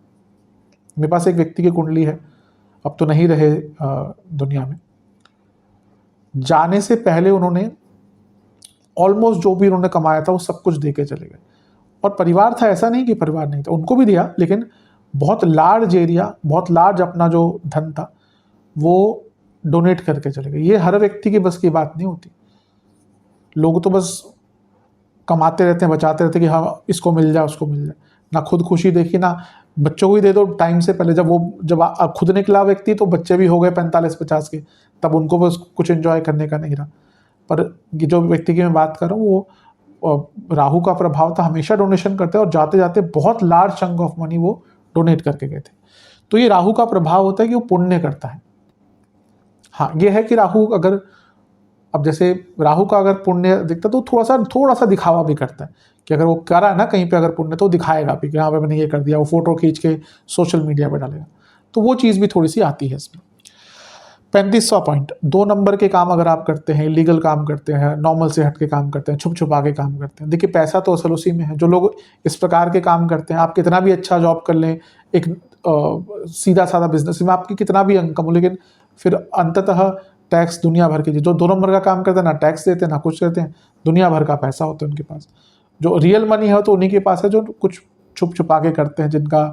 मेरे पास एक व्यक्ति की कुंडली है, अब तो नहीं रहे दुनिया में। जाने से पहले उन्होंने ऑलमोस्ट जो भी उन्होंने कमाया था वो सब कुछ दे के चले गए। और परिवार था, ऐसा नहीं कि परिवार नहीं था, उनको भी दिया, लेकिन बहुत लार्ज एरिया, बहुत लार्ज अपना जो धन था वो डोनेट करके चले गए। ये हर व्यक्ति की बस की बात नहीं होती। लोग तो बस कमाते रहते हैं, बचाते रहते हैं कि हाँ इसको मिल जाए उसको मिल जाए, ना खुद खुशी देखी, ना बच्चों को ही दे दो टाइम से पहले। जब खुद निकला व्यक्ति तो बच्चे भी हो गए 45-50 के, तब उनको बस कुछ एंजॉय करने का नहीं रहा। पर ये जो व्यक्ति की मैं बात कर रहा हूँ वो राहु का प्रभाव था, हमेशा डोनेशन करते हैं और जाते जाते बहुत लार्ज चंक ऑफ मनी वो डोनेट करके गए थे। तो ये राहु का प्रभाव होता है कि वो पुण्य करता है। हाँ ये है कि राहु अगर, अब जैसे राहु का अगर पुण्य दिखता तो थोड़ा सा दिखावा भी करता है कि अगर वो करा है ना कहीं पे अगर पुण्य तो दिखाएगा भी कि हाँ भाई मैंने ये कर दिया, वो फोटो खींच के सोशल मीडिया पे डालेगा, तो वो चीज़ भी थोड़ी सी आती है इसमें। 35वां पॉइंट, 2 नंबर के काम अगर आप करते हैं, इलीगल काम करते हैं, नॉर्मल से हट के काम करते हैं, छुप छुपा के काम करते हैं, देखिए पैसा तो असल उसी में है। जो लोग इस प्रकार के काम करते हैं, आप कितना भी अच्छा जॉब कर लें, एक सीधा साधा बिजनेस में आपकी कितना भी इनकम हो, लेकिन फिर अंततः टैक्स दुनिया भर के, जो 2 नंबर का काम करते हैं ना टैक्स देते हैं ना कुछ देते हैं, दुनिया भर का पैसा होता है उनके पास। जो रियल मनी है तो उन्हीं के पास है, जो कुछ छुप छुपा के करते हैं, जिनका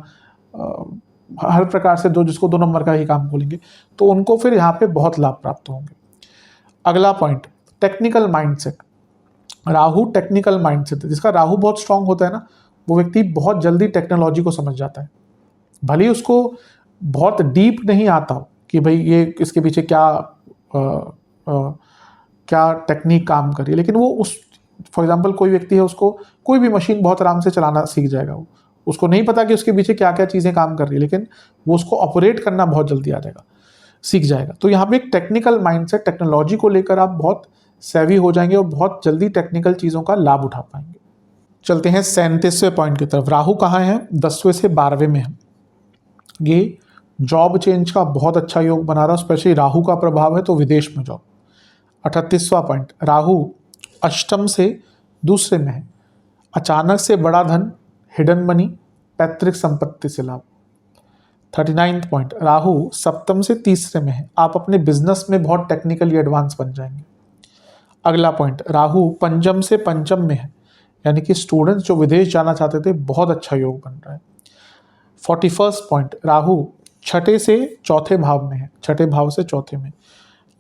हर प्रकार से जो जिसको 2 नंबर का ही काम बोलेंगे, तो उनको फिर यहाँ पे बहुत लाभ प्राप्त होंगे। अगला point, technical mindset. Rahu technical mindset है, जिसका राहु बहुत स्ट्रांग होता है ना, वो व्यक्ति बहुत जल्दी टेक्नोलॉजी को समझ जाता है। भले ही उसको बहुत डीप नहीं आता हो कि भाई ये इसके पीछे क्या टेक्निक काम कर रही है, लेकिन वो उस, फॉर एग्जांपल कोई व्यक्ति है, उसको कोई भी मशीन बहुत आराम से चलाना सीख जाएगा। वो उसको नहीं पता कि उसके पीछे क्या क्या चीज़ें काम कर रही है, लेकिन वो उसको ऑपरेट करना बहुत जल्दी आ जाएगा, सीख जाएगा। तो यहाँ पे एक टेक्निकल माइंडसेट, टेक्नोलॉजी को लेकर आप बहुत सेवी हो जाएंगे और बहुत जल्दी टेक्निकल चीज़ों का लाभ उठा पाएंगे। चलते हैं 37वें पॉइंट की तरफ। राहु कहाँ है? 10वें से 12वें में है। ये जॉब चेंज का बहुत अच्छा योग बना रहा है, स्पेशली राहु का प्रभाव है तो विदेश में जॉब। 38वां पॉइंट, राहु अष्टम से दूसरे में है, अचानक से बड़ा धन, हिडन मनी, पैतृक संपत्ति से लाभ। 39वां पॉइंट, राहु सप्तम से तीसरे में है, आप अपने बिजनेस में बहुत टेक्निकली एडवांस बन जाएंगे। अगला पॉइंट, राहु पंचम से पंचम में है, यानी कि स्टूडेंट्स जो विदेश जाना चाहते थे, बहुत अच्छा योग बन रहा है। 41वां पॉइंट, राहु छठे से चौथे भाव में है, छठे भाव से चौथे में।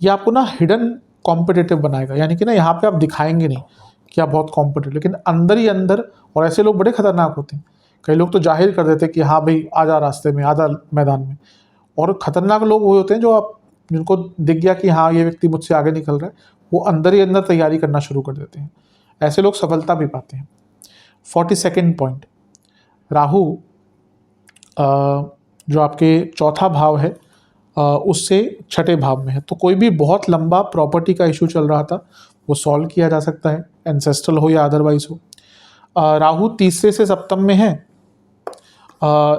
ये आपको ना हिडन कॉम्पिटिटिव बनाएगा, यानी कि ना यहाँ पे आप दिखाएंगे नहीं कि आप बहुत कॉम्पिटिटिव, लेकिन अंदर ही अंदर, और ऐसे लोग बड़े खतरनाक होते हैं। कई लोग तो जाहिर कर देते हैं कि हाँ भाई आजा रास्ते में, आजा मैदान में, और खतरनाक लोग वो होते हैं जो आप, जिनको दिख गया कि हाँ ये व्यक्ति मुझसे आगे निकल रहा है, वो अंदर ही अंदर तैयारी करना शुरू कर देते हैं। ऐसे लोग सफलता भी पाते हैं। 42वां पॉइंट, राहु जो आपके चौथा भाव है उससे छठे भाव में है, तो कोई भी बहुत लंबा प्रॉपर्टी का इशू चल रहा था वो सॉल्व किया जा सकता है, एंसेस्ट्रल हो या अदरवाइज हो। राहु तीसरे से सप्तम में है,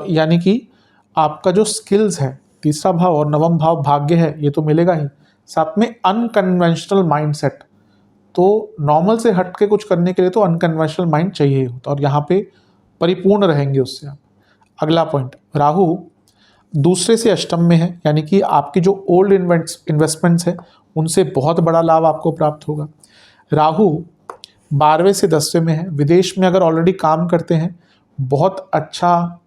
यानी कि आपका जो स्किल्स है, तीसरा भाव और नवम भाव भाग्य है, ये तो मिलेगा ही, साथ में अनकन्वेंशनल माइंडसेट। तो नॉर्मल से हट के कुछ करने के लिए तो अनकन्वेंशनल माइंड चाहिए ही होता, और यहाँ पे परिपूर्ण रहेंगे उससे आप। अगला पॉइंट, राहु दूसरे से अष्टम में है, यानी कि आपकी जो ओल्ड इन्वेस्टमेंट्स हैं उनसे बहुत बड़ा लाभ आपको प्राप्त होगा। राहु 12वें से 10वें में है, विदेश में अगर ऑलरेडी काम करते हैं बहुत अच्छा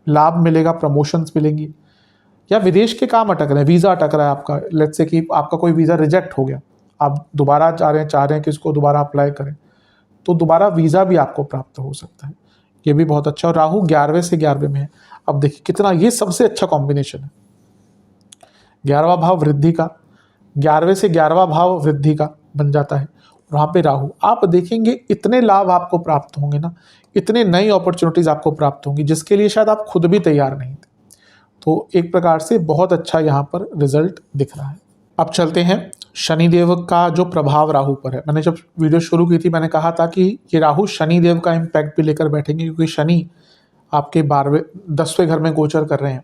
लाभ मिलेगा, प्रमोशंस मिलेंगी। या विदेश के काम अटक रहे हैं, वीज़ा अटक रहा है आपका, लेट्स से कि आपका कोई वीज़ा रिजेक्ट हो गया, आप दोबारा चाह रहे हैं कि इसको दोबारा अप्लाई करें, तो दोबारा वीज़ा भी आपको प्राप्त हो सकता है। ये भी बहुत अच्छा। और राहु 11वें से 11वें में है। अब देखिए कितना, ये सबसे अच्छा कॉम्बिनेशन है। 11वां भाव वृद्धि का, 11वें से 11वां भाव वृद्धि का बन जाता है, वहाँ पे राहु, आप देखेंगे इतने लाभ आपको प्राप्त होंगे ना, इतने नई अपॉर्चुनिटीज़ आपको प्राप्त होंगी जिसके लिए शायद आप खुद भी तैयार नहीं थे। तो एक प्रकार से बहुत अच्छा यहाँ पर रिजल्ट दिख रहा है। अब चलते हैं शनिदेव का जो प्रभाव राहु पर है। मैंने जब वीडियो शुरू की थी मैंने कहा था कि ये राहु शनिदेव का इम्पैक्ट भी लेकर बैठेंगे, क्योंकि शनि आपके 10वें घर में गोचर कर रहे हैं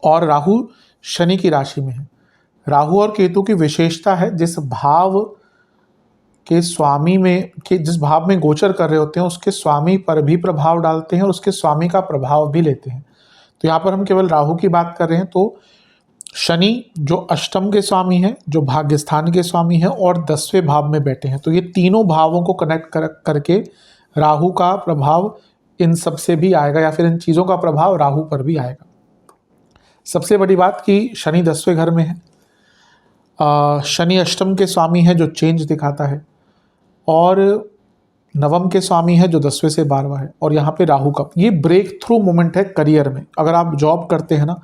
और राहु शनि की राशि में है। राहु और केतु की विशेषता है, जिस भाव के स्वामी में के जिस भाव में गोचर कर रहे होते हैं उसके स्वामी पर भी प्रभाव डालते हैं और उसके स्वामी का प्रभाव भी लेते हैं। तो यहाँ पर हम केवल राहु की बात कर रहे हैं, तो शनि जो अष्टम के स्वामी हैं, जो भाग्यस्थान के स्वामी हैं और 10वें भाव में बैठे हैं, तो ये तीनों भावों को कनेक्ट करके राहु का प्रभाव इन सब से भी आएगा, या फिर इन चीज़ों का प्रभाव राहु पर भी आएगा। सबसे बड़ी बात कि शनि 10वें घर में है, शनि अष्टम के स्वामी है जो चेंज दिखाता है, और नवम के स्वामी है जो 10वें से 12वां है, और यहाँ पे राहु का ये ब्रेक थ्रू मोमेंट है करियर में। अगर आप जॉब करते हैं ना,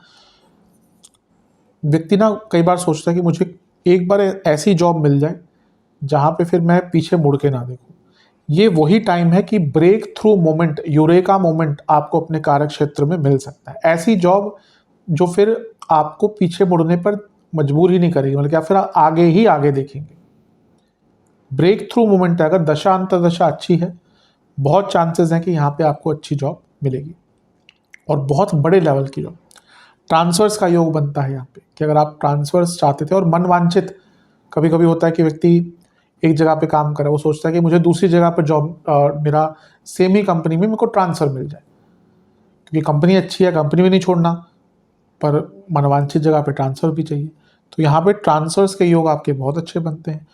व्यक्ति ना कई बार सोचता है कि मुझे एक बार ऐसी जॉब मिल जाए जहाँ पे फिर मैं पीछे मुड़ के ना देखूँ। ये वही टाइम है कि breakthrough moment, eureka moment आपको अपने कार्य क्षेत्र में मिल सकता है। ऐसी जॉब जो फिर आपको पीछे मुड़ने पर मजबूर ही नहीं करेगी, मतलब या फिर आगे ही आगे देखेंगे। ब्रेक थ्रू मोमेंट है। अगर दशा अंतर्दशा अच्छी है, बहुत चांसेस हैं कि यहाँ पे आपको अच्छी जॉब मिलेगी और बहुत बड़े लेवल की जॉब। ट्रांसफर्स का योग बनता है यहाँ पे कि अगर आप ट्रांसफर्स चाहते थे और मन वांछित, कभी कभी होता है कि व्यक्ति एक जगह पे काम करे, वो सोचता है कि मुझे दूसरी जगह पर जॉब, मेरा सेम ही कंपनी में मेरे को ट्रांसफ़र मिल जाए, क्योंकि कंपनी अच्छी है, कंपनी भी नहीं छोड़ना, पर मनवांछित जगह पे ट्रांसफ़र भी चाहिए। तो यहाँ पे ट्रांसफर्स के योग आपके बहुत अच्छे बनते हैं।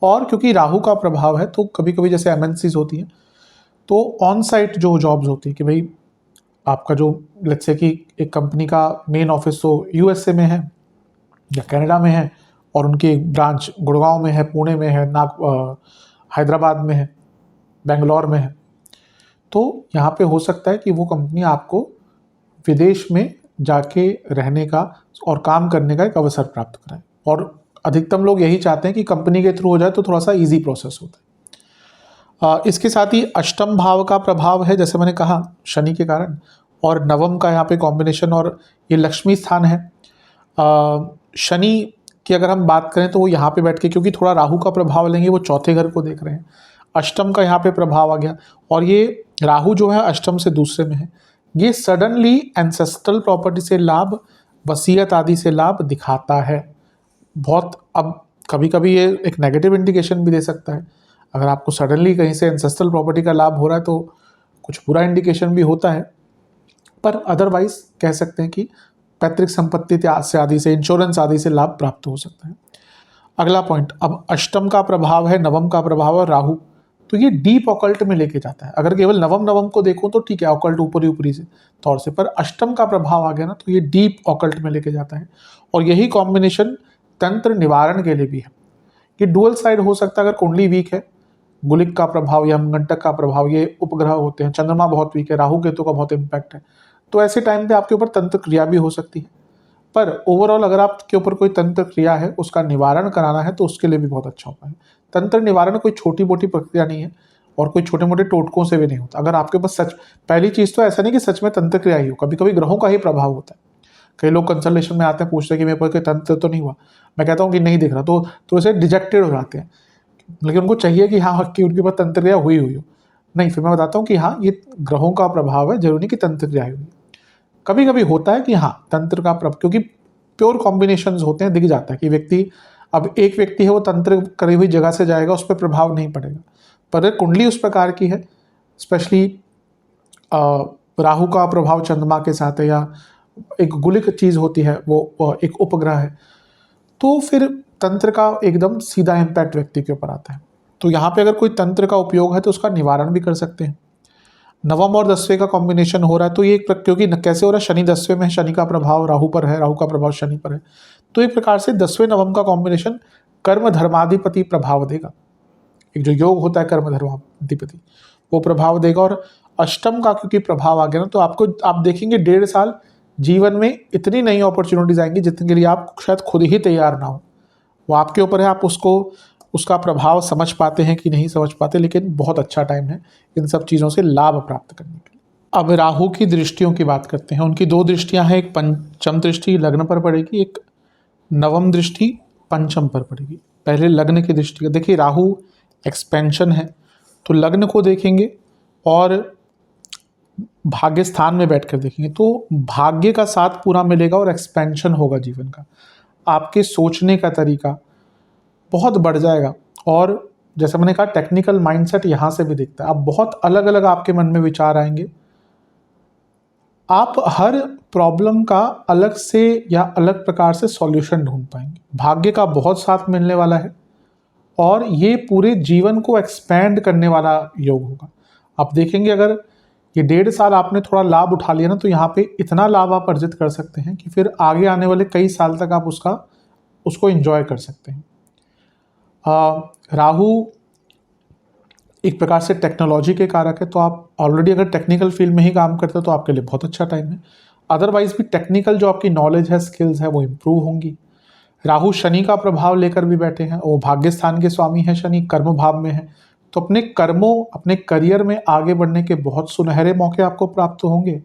और क्योंकि राहु का प्रभाव है, तो कभी कभी जैसे एमएनसीज होती हैं, तो ऑन साइट जो जॉब्स होती है कि भाई आपका जो लेट्स से कि एक कंपनी का मेन ऑफिस तो यूएसए में है या कनाडा में है, और उनकी ब्रांच गुड़गांव में है, पुणे में है, हैदराबाद में है, बेंगलोर में है, तो यहाँ पे हो सकता है कि वो कंपनी आपको विदेश में जाके रहने का और काम करने का एक अवसर प्राप्त कराए। और अधिकतम लोग यही चाहते हैं कि कंपनी के थ्रू हो जाए तो थोड़ा सा इजी प्रोसेस होता है। इसके साथ ही अष्टम भाव का प्रभाव है, जैसे मैंने कहा शनि के कारण, और नवम का यहाँ पे कॉम्बिनेशन, और ये लक्ष्मी स्थान है। शनि की अगर हम बात करें तो वो यहाँ पे बैठ के, क्योंकि थोड़ा राहु का प्रभाव लेंगे, वो चौथे घर को देख रहे हैं, अष्टम का यहाँ पे प्रभाव आ गया, और ये राहु जो है अष्टम से दूसरे में है। ये सडनली एंसेस्ट्रल प्रॉपर्टी से लाभ, वसीयत आदि से लाभ दिखाता है बहुत। अब कभी कभी ये एक नेगेटिव इंडिकेशन भी दे सकता है। अगर आपको सडनली कहीं से एंसेस्ट्रल प्रॉपर्टी का लाभ हो रहा है तो कुछ बुरा इंडिकेशन भी होता है, पर अदरवाइज कह सकते हैं कि पैतृक संपत्ति से आदि से, इंश्योरेंस आदि से लाभ प्राप्त हो सकता है। अगला पॉइंट, अब अष्टम का प्रभाव है, नवम का प्रभाव है राहु, तो ये डीप ऑकल्ट में लेके जाता है। अगर केवल नवम को देखूं तो ठीक है, ऑकल्ट ऊपरी ऊपरी से तौर से, पर अष्टम का प्रभाव आ गया ना तो ये डीप ऑकल्ट में लेके जाता है। और यही कॉम्बिनेशन तंत्र निवारण के लिए भी है। ये डुअल साइड हो सकता है। अगर कुंडली वीक है, गुलिक का प्रभाव या मंगंटक का प्रभाव, ये उपग्रह होते हैं, चंद्रमा बहुत वीक है, राहु केतु का बहुत इंपैक्ट है, तो ऐसे टाइम पे आपके ऊपर तंत्र क्रिया भी हो सकती है। पर ओवरऑल अगर आपके ऊपर कोई तंत्र क्रिया है, उसका निवारण कराना है, तो उसके लिए भी बहुत अच्छा उपाय है। तंत्र निवारण कोई छोटी मोटी प्रक्रिया नहीं है और कोई छोटे मोटे टोटकों से भी नहीं होता। अगर आपके पास पहली चीज़ तो ऐसा नहीं कि सच में तंत्र क्रिया ही हो, कभी कभी ग्रहों का ही प्रभाव होता है। कई लोग कंसल्टेशन में आते हैं, पूछते हैं कि मेरे पर कोई तंत्र तो नहीं हुआ, मैं कहता हूँ कि नहीं दिख रहा, तो इसे डिजेक्टेड हो जाते हैं। लेकिन उनको चाहिए कि हाँ कि उनके पास तंत्र क्रिया हुई हो। नहीं, फिर मैं बताता हूँ कि हाँ ये ग्रहों का प्रभाव है, जरूरी नहीं कि तंत्र क्रिया हुई। कभी कभी होता है कि हाँ तंत्र का प्रभाव, क्योंकि प्योर कॉम्बिनेशंस होते हैं, दिख जाता है कि व्यक्ति, अब एक व्यक्ति है वो तंत्र करी हुई जगह से जाएगा, उस पर प्रभाव नहीं पड़ेगा। पर कुंडली उस प्रकार की है, स्पेशली राहु का प्रभाव चंद्रमा के साथ है, या एक गुलिक चीज़ होती है, वो एक उपग्रह है, तो फिर तंत्र का एकदम सीधा इम्पैक्ट व्यक्ति के ऊपर आता है। तो यहाँ पे अगर कोई तंत्र का उपयोग है तो उसका निवारण भी कर सकते हैं। नवम और 10वें का कॉम्बिनेशन हो रहा है, तो ये एक क्योंकि कैसे हो रहा है, शनि 10वें में है, शनि का प्रभाव राहु पर है, राहु का प्रभाव शनि पर है, तो एक प्रकार से 10वें नवम का कॉम्बिनेशन कर्म धर्माधिपति प्रभाव देगा। एक जो योग होता है कर्म धर्माधिपति, वो प्रभाव देगा। और अष्टम का क्योंकि प्रभाव आ गया ना, तो आपको आप देखेंगे 1.5 साल जीवन में इतनी नई अपॉर्चुनिटीज आएंगी जितने के लिए आप शायद खुद ही तैयार ना हो। वो आपके ऊपर है, आप उसको उसका प्रभाव समझ पाते हैं कि नहीं समझ पाते, लेकिन बहुत अच्छा टाइम है इन सब चीज़ों से लाभ प्राप्त करने के लिए। अब राहु की दृष्टियों की बात करते हैं। उनकी 2 दृष्टियां हैं, एक पंचम दृष्टि लग्न पर पड़ेगी, एक नवम दृष्टि पंचम पर पड़ेगी। पहले लग्न की दृष्टि, देखिए राहु एक्सपेंशन है, तो लग्न को देखेंगे और भाग्य स्थान में बैठकर देखेंगे तो भाग्य का साथ पूरा मिलेगा और एक्सपेंशन होगा जीवन का। आपके सोचने का तरीका बहुत बढ़ जाएगा, और जैसे मैंने कहा टेक्निकल माइंडसेट यहाँ से भी दिखता है। अब बहुत अलग अलग आपके मन में विचार आएंगे, आप हर प्रॉब्लम का अलग से या अलग प्रकार से सॉल्यूशन ढूंढ पाएंगे। भाग्य का बहुत साथ मिलने वाला है और ये पूरे जीवन को एक्सपैंड करने वाला योग होगा। आप देखेंगे अगर ये 1.5 साल आपने थोड़ा लाभ उठा लिया ना, तो यहाँ पे इतना लाभ आप अर्जित कर सकते हैं कि फिर आगे आने वाले कई साल तक आप उसको एंजॉय कर सकते हैं। राहु एक प्रकार से टेक्नोलॉजी के कारक है, तो आप ऑलरेडी अगर टेक्निकल फील्ड में ही काम करते हैं तो आपके लिए बहुत अच्छा टाइम है। अदरवाइज भी टेक्निकल जो आपकी नॉलेज है, स्किल्स है, वो इम्प्रूव होंगी। राहु शनि का प्रभाव लेकर भी बैठे हैं, वो भाग्य स्थान के स्वामी हैं, शनि कर्म भाव में है, तो अपने कर्मों, अपने करियर में आगे बढ़ने के बहुत सुनहरे मौके आपको प्राप्त होंगे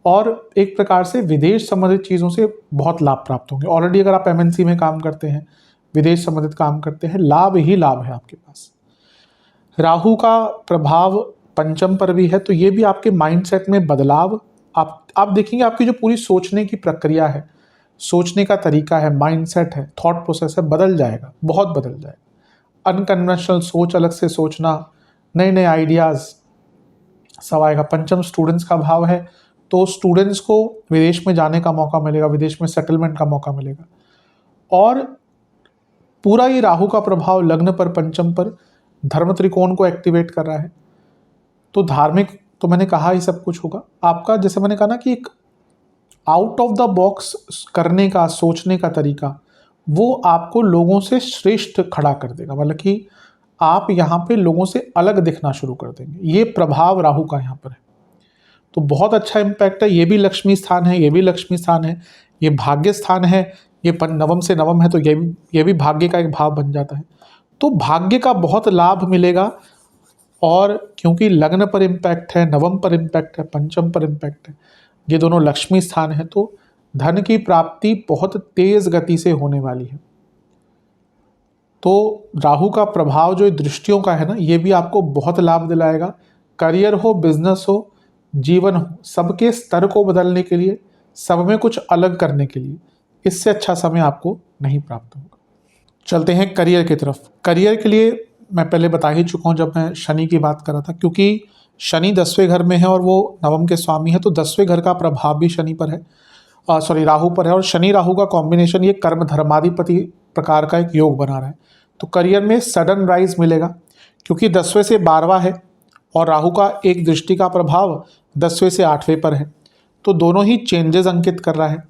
और एक प्रकार से विदेश संबंधित चीज़ों से बहुत लाभ प्राप्त होंगे। ऑलरेडी अगर आप एमएनसी में काम करते हैं, विदेश संबंधित काम करते हैं, लाभ ही लाभ है आपके पास। राहु का प्रभाव पंचम पर भी है, तो ये भी आपके माइंडसेट में बदलाव, आप देखेंगे आपकी जो पूरी सोचने की प्रक्रिया है, सोचने का तरीका है, माइंडसेट है, थॉट प्रोसेस है, बदल जाएगा, बहुत बदल जाएगा। अनकन्वेंशनल सोच, अलग से सोचना, नए नए आइडियाज़ सब आएगा। पंचम स्टूडेंट्स का भाव है, तो स्टूडेंट्स को विदेश में जाने का मौका मिलेगा, विदेश में सेटलमेंट का मौका मिलेगा। और पूरा ये राहु का प्रभाव लग्न पर, पंचम पर धर्म त्रिकोण को एक्टिवेट कर रहा है, तो धार्मिक तो मैंने कहा ही सब कुछ होगा आपका। जैसे मैंने कहा ना कि एक आउट ऑफ द बॉक्स करने का, सोचने का तरीका, वो आपको लोगों से श्रेष्ठ खड़ा कर देगा, मतलब कि आप यहाँ पे लोगों से अलग दिखना शुरू कर देंगे। ये प्रभाव राहु का यहाँ पर है, तो बहुत अच्छा इम्पैक्ट है। ये भी लक्ष्मी स्थान है, ये भी लक्ष्मी स्थान है, ये भाग्य स्थान है, ये नवम से नवम है, तो ये भी भाग्य का एक भाव बन जाता है। तो भाग्य का बहुत लाभ मिलेगा, और क्योंकि लग्न पर इम्पैक्ट है, नवम पर इम्पैक्ट है, पंचम पर इम्पैक्ट है, ये दोनों लक्ष्मी स्थान है, तो धन की प्राप्ति बहुत तेज गति से होने वाली है। तो राहु का प्रभाव जो दृष्टियों का है ना, ये भी आपको बहुत लाभ दिलाएगा। करियर हो, बिजनेस हो, जीवन हो, सबके स्तर को बदलने के लिए, सब में कुछ अलग करने के लिए इससे अच्छा समय आपको नहीं प्राप्त होगा। चलते हैं करियर की तरफ। करियर के लिए मैं पहले बता ही चुका हूँ जब मैं शनि की बात कर रहा था, क्योंकि शनि 10वें घर में है और वो नवम के स्वामी है, तो 10वें घर का प्रभाव भी शनि पर है, राहु पर है, और शनि राहु का कॉम्बिनेशन ये कर्म धर्माधिपति प्रकार का एक योग बना रहा है। तो करियर में सडन राइज मिलेगा, क्योंकि 10वें से 12वां है और राहु का एक दृष्टि का प्रभाव 10वें से 8वें पर है, तो दोनों ही चेंजेस अंकित कर रहा है।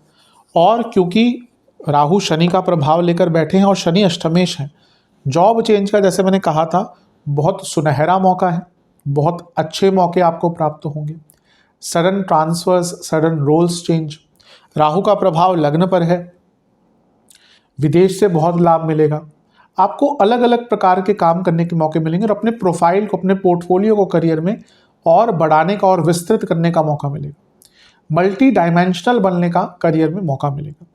और क्योंकि राहु शनि का प्रभाव लेकर बैठे हैं और शनि अष्टमेश है, जॉब चेंज का, जैसे मैंने कहा था, बहुत सुनहरा मौका है, बहुत अच्छे मौके आपको प्राप्त होंगे। Sudden transfers, sudden roles change. Rahu का प्रभाव लग्न पर है, विदेश से बहुत लाभ मिलेगा, आपको अलग अलग प्रकार के काम करने के मौके मिलेंगे और अपने प्रोफाइल को, अपने पोर्टफोलियो को करियर में और बढ़ाने का और विस्तृत करने का मौका मिलेगा। मल्टी डायमेंशनल बनने का करियर में मौका मिलेगा।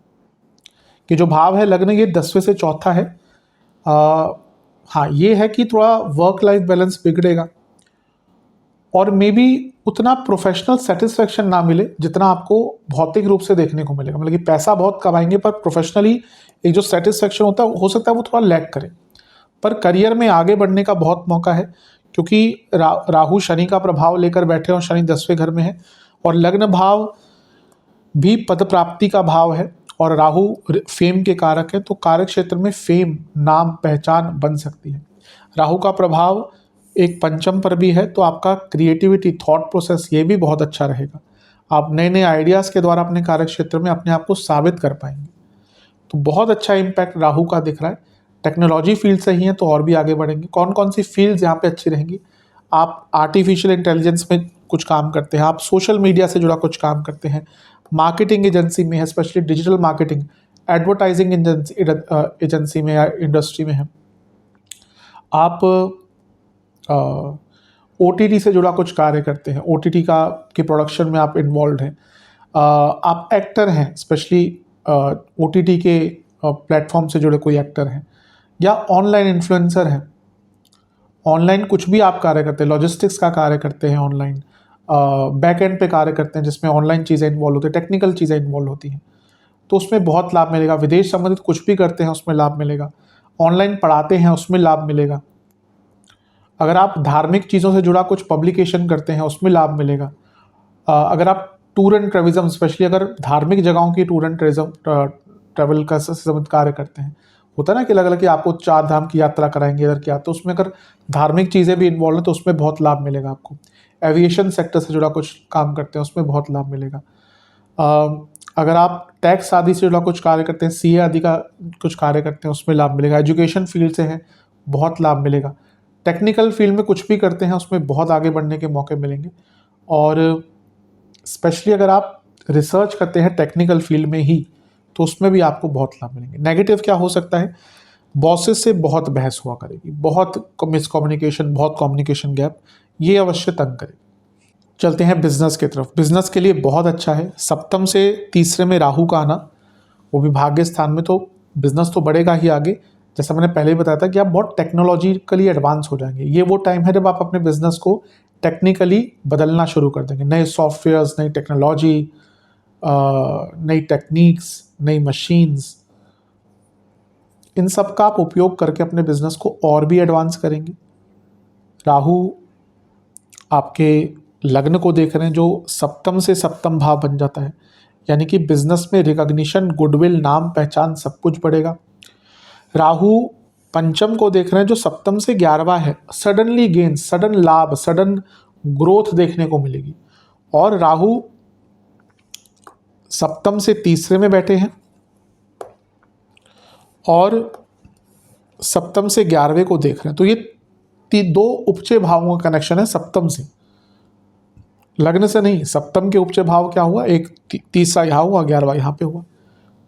कि जो भाव है लग्न, ये 10वें से चौथा है। हाँ, ये है कि थोड़ा वर्क लाइफ बैलेंस बिगड़ेगा और मे बी उतना प्रोफेशनल सेटिस्फेक्शन ना मिले जितना आपको भौतिक रूप से देखने को मिलेगा। मतलब कि पैसा बहुत कमाएंगे पर प्रोफेशनली एक जो सेटिस्फेक्शन होता है, हो सकता है वो थोड़ा लैक करे। पर करियर में आगे बढ़ने का बहुत मौका है, क्योंकि राहु शनि का प्रभाव लेकर बैठे और शनि 10वें घर में है, और लग्न भाव भी पद प्राप्ति का भाव है, और राहु फेम के कारक है, तो कारक क्षेत्र में फेम, नाम, पहचान बन सकती है। राहु का प्रभाव एक पंचम पर भी है, तो आपका क्रिएटिविटी, थॉट प्रोसेस ये भी बहुत अच्छा रहेगा। आप नए नए आइडियाज़ के द्वारा अपने कार्य क्षेत्र में अपने आप को साबित कर पाएंगे। तो बहुत अच्छा इम्पैक्ट राहु का दिख रहा है। टेक्नोलॉजी फील्ड से ही है तो और भी आगे बढ़ेंगे। कौन कौन सी फील्ड्स यहाँ पे अच्छी रहेंगी? आप आर्टिफिशियल इंटेलिजेंस में कुछ काम करते हैं, आप सोशल मीडिया से जुड़ा कुछ काम करते हैं, मार्केटिंग एजेंसी में है, specially digital marketing, advertising agency में या इंडस्ट्री में है, आप OTT से जुड़ा कुछ कार्य करते हैं, OTT का के प्रोडक्शन में आप इन्वॉल्व हैं, आप एक्टर हैं, स्पेशली OTT के प्लेटफॉर्म से जुड़े कोई एक्टर हैं, या ऑनलाइन इन्फ्लुएंसर हैं, ऑनलाइन कुछ भी आप कार्य करते हैं, लॉजिस्टिक्स का कार्य करते हैं, ऑनलाइन बैक एंड पे कार्य करते हैं जिसमें ऑनलाइन चीज़ें इन्वॉल्व होती हैं, टेक्निकल चीज़ें इन्वॉल्व होती हैं, तो उसमें बहुत लाभ मिलेगा। विदेश संबंधित कुछ भी करते हैं उसमें लाभ मिलेगा। ऑनलाइन पढ़ाते हैं उसमें लाभ मिलेगा। अगर आप धार्मिक चीज़ों से जुड़ा कुछ पब्लिकेशन करते हैं उसमें लाभ मिलेगा। अगर आप टूर एंड ट्रेवलिज्म, स्पेशली अगर धार्मिक जगहों की टूर एंड ट्रेवल का संबंधित कार्य करते हैं, होता है ना कि अलग अलग कि आपको 4 धाम की यात्रा कराएंगे इधर क्या, तो उसमें अगर धार्मिक चीज़ें भी इन्वॉल्व हैं तो उसमें बहुत लाभ मिलेगा आपको। एविएशन सेक्टर से जुड़ा कुछ काम करते हैं उसमें बहुत लाभ मिलेगा। अगर आप टैक्स आदि से जुड़ा कुछ कार्य करते हैं, CA आदि का कुछ कार्य करते हैं उसमें लाभ मिलेगा। एजुकेशन फील्ड से हैं बहुत लाभ मिलेगा। टेक्निकल फील्ड में कुछ भी करते हैं उसमें बहुत आगे बढ़ने के मौके मिलेंगे। और स्पेशली अगर आप रिसर्च करते हैं टेक्निकल फील्ड में ही तो उसमें भी आपको बहुत लाभ मिलेंगे। नेगेटिव क्या हो सकता है? बॉसेस से बहुत बहस हुआ करेगी, बहुत मिसकम्युनिकेशन, बहुत कम्युनिकेशन गैप, ये अवश्य तंग करेगी। चलते हैं बिजनेस की तरफ। बिजनेस के लिए बहुत अच्छा है। सप्तम से तीसरे में राहु का आना, वो भी भाग्य स्थान में, तो बिजनेस तो बढ़ेगा ही आगे। जैसा मैंने पहले ही बताया था कि आप बहुत टेक्नोलॉजिकली एडवांस हो जाएंगे। ये वो टाइम है जब आप अपने बिजनेस को टेक्निकली बदलना शुरू कर देंगे। नए सॉफ्टवेयर्स, नई टेक्नोलॉजी, नई टेक्निक्स, नई मशीन्स, इन सब का आप उपयोग करके अपने बिजनेस को और भी एडवांस करेंगे। राहु आपके लग्न को देख रहे हैं जो सप्तम से सप्तम भाव बन जाता है, यानी कि बिजनेस में रिकॉग्निशन, गुडविल, नाम पहचान सब कुछ बढ़ेगा। राहु पंचम को देख रहे हैं जो सप्तम से 11वां है, सडनली गेन, सडन लाभ, सडन ग्रोथ देखने को मिलेगी। और राहु सप्तम से तीसरे में बैठे हैं और सप्तम से 11वें को देख रहे हैं, तो ये 2 उपचय भावों का कनेक्शन है सप्तम से, लग्न से नहीं। सप्तम के उपचय भाव क्या हुआ? एक तीसरा यहाँ हुआ, 11वां यहाँ पे हुआ।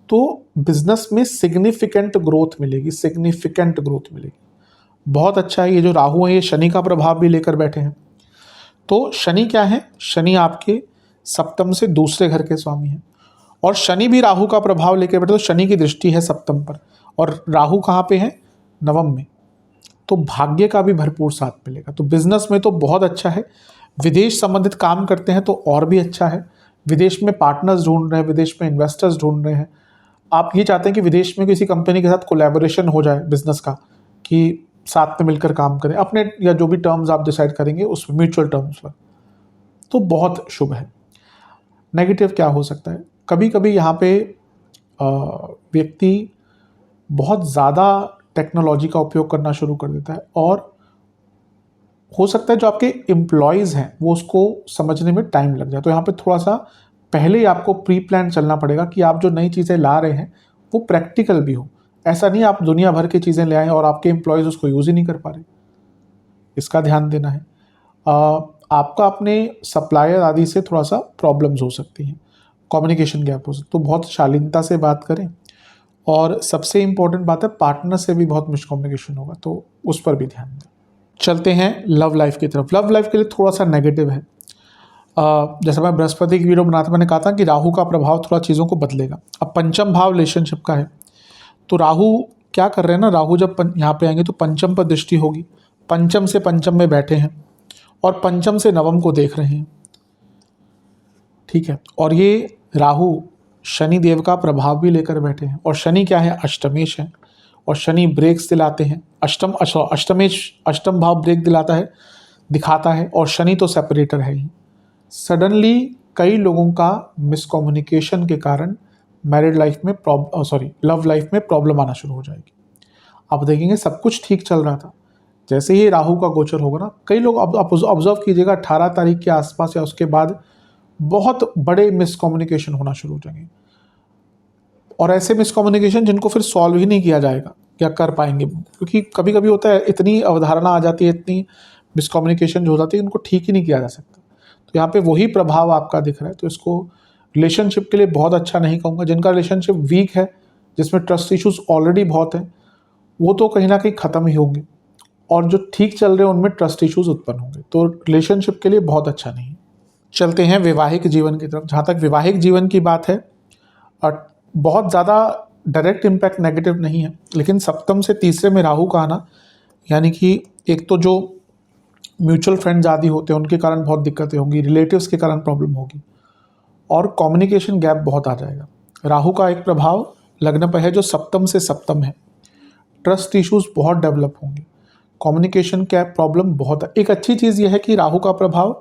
तो बिजनेस में सिग्निफिकेंट ग्रोथ मिलेगी, सिग्निफिकेंट ग्रोथ मिलेगी। बहुत अच्छा है। ये जो राहु है ये शनि का प्रभाव भी लेकर बैठे हैं। तो शनि क्या है? शनि आपके सप्तम से दूसरे घर के स्वामी हैं और शनि भी राहु का प्रभाव लेकर बैठे, तो शनि की दृष्टि है सप्तम पर और राहु कहाँ पे है? नवम में। तो भाग्य का भी भरपूर साथ मिलेगा। तो बिजनेस में तो बहुत अच्छा है। विदेश संबंधित काम करते हैं तो और भी अच्छा है। विदेश में पार्टनर्स ढूंढ रहे हैं, विदेश में इन्वेस्टर्स ढूंढ रहे हैं, आप ये चाहते हैं कि विदेश में किसी कंपनी के साथ कोलैबोरेशन हो जाए बिजनेस का, कि साथ में मिलकर काम करें अपने, या जो भी टर्म्स आप डिसाइड करेंगे उस म्यूचुअल टर्म्स पर, तो बहुत शुभ है। नेगेटिव क्या हो सकता है? कभी कभी यहाँ पे व्यक्ति बहुत ज़्यादा टेक्नोलॉजी का उपयोग करना शुरू कर देता है और हो सकता है जो आपके एम्प्लॉयज़ हैं वो उसको समझने में टाइम लग जाए। तो यहाँ पे थोड़ा सा पहले ही आपको प्री प्लान चलना पड़ेगा कि आप जो नई चीज़ें ला रहे हैं वो प्रैक्टिकल भी हो। ऐसा नहीं आप दुनिया भर की चीज़ें ले आएँ और आपके एम्प्लॉयज़ उसको यूज़ ही नहीं कर पा रहे, इसका ध्यान देना है। आपका अपने सप्लायर आदि से थोड़ा सा प्रॉब्लम्स हो सकती हैं, कम्युनिकेशन गैप हो सकता है, तो बहुत शालीनता से बात करें। और सबसे इम्पोर्टेंट बात है पार्टनर से भी बहुत मिसकम्युनिकेशन होगा, तो उस पर भी ध्यान दें। चलते हैं लव लाइफ की तरफ। लव लाइफ के लिए थोड़ा सा नेगेटिव है। जैसे मैं बृहस्पति की वीडियो बनाता मैंने कहा था कि राहु का प्रभाव थोड़ा चीज़ों को बदलेगा। अब पंचम भाव रिलेशनशिप का है, तो राहु क्या कर रहे हैं ना, राहु जब यहाँ पे आएंगे तो पंचम पर दृष्टि होगी। पंचम से पंचम में बैठे हैं और पंचम से नवम को देख रहे हैं, ठीक है। और ये राहु शनि देव का प्रभाव भी लेकर बैठे हैं और शनि क्या है? अष्टमेश है और शनि ब्रेक्स दिलाते हैं। अष्टम भाव ब्रेक दिखाता है और शनि तो सेपरेटर है ही। सडनली कई लोगों का मिसकम्युनिकेशन के कारण मैरिड लाइफ में लव लाइफ में प्रॉब्लम आना शुरू हो जाएगी। आप देखेंगे सब कुछ ठीक चल रहा था जैसे ही राहु का गोचर होगा ना, कई लोग अब आप ऑब्जर्व कीजिएगा 18 तारीख के आसपास या उसके बाद बहुत बड़े मिसकम्युनिकेशन होना शुरू हो जाएंगे, और ऐसे मिसकम्युनिकेशन जिनको फिर सॉल्व ही नहीं किया जाएगा या कर पाएंगे, क्योंकि कभी कभी होता है इतनी अवधारणा आ जाती है, इतनी मिसकम्युनिकेशन जो हो जाती है, इनको ठीक ही नहीं किया जा सकता। तो यहाँ पे वही प्रभाव आपका दिख रहा है। तो इसको रिलेशनशिप के लिए बहुत अच्छा नहीं कहूँगा। जिनका रिलेशनशिप वीक है, जिसमें ट्रस्ट इश्यूज ऑलरेडी बहुत हैं, वो तो कहीं ना कहीं ख़त्म ही होंगे, और जो ठीक चल रहे हैं उनमें ट्रस्ट इश्यूज उत्पन्न होंगे। तो रिलेशनशिप के लिए बहुत अच्छा नहीं है। चलते हैं वैवाहिक जीवन की तरफ। जहाँ तक वैवाहिक जीवन की बात है, और बहुत ज़्यादा डायरेक्ट इम्पैक्ट नेगेटिव नहीं है, लेकिन सप्तम से तीसरे में राहु का आना, यानी कि एक तो जो म्यूचुअल फ्रेंड्स आदि होते हैं उनके कारण बहुत दिक्कतें होंगी, रिलेटिव्स के कारण प्रॉब्लम होगी, और कम्युनिकेशन गैप बहुत आ जाएगा। राहु का एक प्रभाव लग्न पर है जो सप्तम से सप्तम है। ट्रस्ट इश्यूज बहुत डेवलप होंगे, कम्युनिकेशन गैप प्रॉब्लम बहुत है। एक अच्छी चीज़ यह है कि राहु का प्रभाव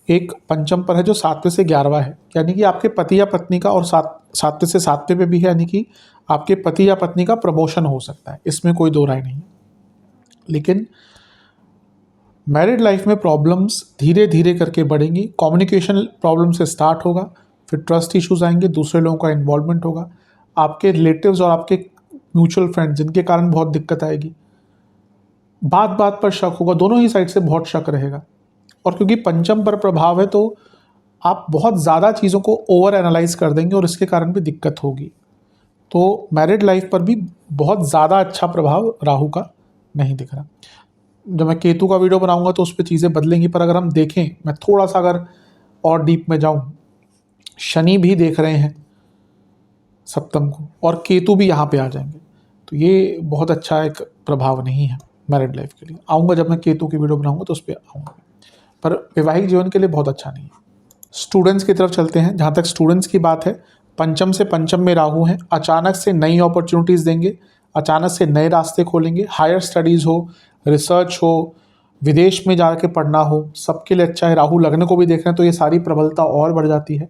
एक पंचम पर है जो 7वें से 11वां है, यानी कि आपके पति या पत्नी का, और 7वें से 7वें पे भी है, यानी कि आपके पति या पत्नी का प्रमोशन हो सकता है, इसमें कोई दो राय नहीं है। लेकिन मैरिड लाइफ में प्रॉब्लम्स धीरे धीरे करके बढ़ेंगी। कम्युनिकेशन प्रॉब्लम से स्टार्ट होगा, फिर ट्रस्ट इश्यूज आएंगे, दूसरे लोगों का इन्वॉल्वमेंट होगा, आपके रिलेटिव्स और आपके म्यूचुअल फ्रेंड्स जिनके कारण बहुत दिक्कत आएगी, बात बात पर शक होगा, दोनों ही साइड से बहुत शक रहेगा। और क्योंकि पंचम पर प्रभाव है, तो आप बहुत ज़्यादा चीज़ों को ओवर एनालाइज कर देंगे और इसके कारण भी दिक्कत होगी। तो मैरिड लाइफ पर भी बहुत ज़्यादा अच्छा प्रभाव राहु का नहीं दिख रहा। जब मैं केतु का वीडियो बनाऊंगा तो उस पर चीज़ें बदलेंगी, पर अगर हम देखें, मैं थोड़ा सा अगर और डीप में जाऊं, शनि भी देख रहे हैं सप्तम को, और केतु भी यहाँ पे आ जाएंगे, तो ये बहुत अच्छा एक प्रभाव नहीं है मैरिड लाइफ के लिए। आऊँगा जब मैं केतु की वीडियो बनाऊंगा तो उस पर आऊँगा, पर वैवाहिक जीवन के लिए बहुत अच्छा नहीं है। स्टूडेंट्स की तरफ चलते हैं। जहाँ तक स्टूडेंट्स की बात है, पंचम से पंचम में राहु हैं, अचानक से नई अपॉर्चुनिटीज़ देंगे, अचानक से नए रास्ते खोलेंगे। हायर स्टडीज़ हो, रिसर्च हो, विदेश में जाके पढ़ना हो, सबके लिए अच्छा है। राहु लग्न को भी देख रहे हैं तो ये सारी प्रबलता और बढ़ जाती है।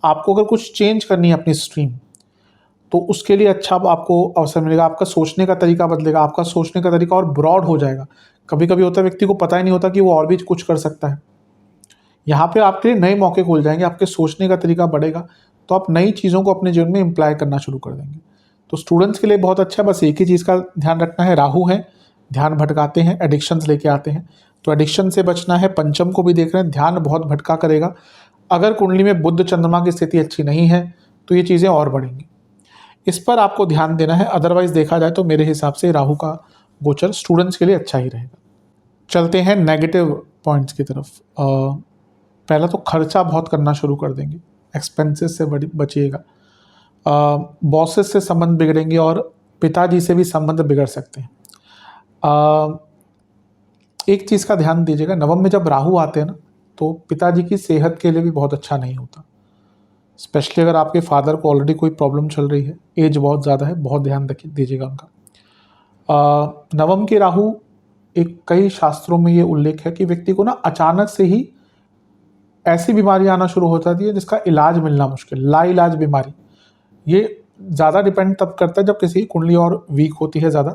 आपको अगर कुछ चेंज करनी है अपनी स्ट्रीम, तो उसके लिए अच्छा आपको अवसर मिलेगा। आपका सोचने का तरीका बदलेगा, आपका सोचने का तरीका और ब्रॉड हो जाएगा। कभी कभी होता है व्यक्ति को पता ही नहीं होता कि वो और भी कुछ कर सकता है। यहाँ पे आपके लिए नए मौके खुल जाएंगे, आपके सोचने का तरीका बढ़ेगा, तो आप नई चीज़ों को अपने जीवन में इम्प्लाई करना शुरू कर देंगे। तो स्टूडेंट्स के लिए बहुत अच्छा है। बस एक ही चीज़ का ध्यान रखना है, राहु है, ध्यान भटकाते हैं, एडिक्शंस लेके आते हैं, तो एडिक्शन से बचना है। पंचम को भी देख रहे हैं, ध्यान बहुत भटका करेगा। अगर कुंडली में बुध चंद्रमा की स्थिति अच्छी नहीं है तो ये चीज़ें और बढ़ेंगी, इस पर आपको ध्यान देना है। अदरवाइज देखा जाए तो मेरे हिसाब से राहु का गोचर स्टूडेंट्स के लिए अच्छा ही रहेगा। चलते हैं नेगेटिव पॉइंट्स की तरफ। पहला तो खर्चा बहुत करना शुरू कर देंगे, एक्सपेंसेस से बचिएगा। बॉसेस से संबंध बिगड़ेंगे और पिताजी से भी संबंध बिगड़ सकते हैं। एक चीज़ का ध्यान दीजिएगा, नवम में जब राहु आते हैं ना, तो पिताजी की सेहत के लिए भी बहुत अच्छा नहीं होता। स्पेशली अगर आपके फादर को ऑलरेडी कोई प्रॉब्लम चल रही है, एज बहुत ज़्यादा है, बहुत ध्यान दीजिएगा उनका। नवम के राहु, एक कई शास्त्रों में ये उल्लेख है कि व्यक्ति को ना अचानक से ही ऐसी बीमारी आना शुरू हो जाती है जिसका इलाज मिलना मुश्किल, लाइलाज बीमारी। ये ज़्यादा डिपेंड तब करता है जब किसी की कुंडली और वीक होती है ज़्यादा,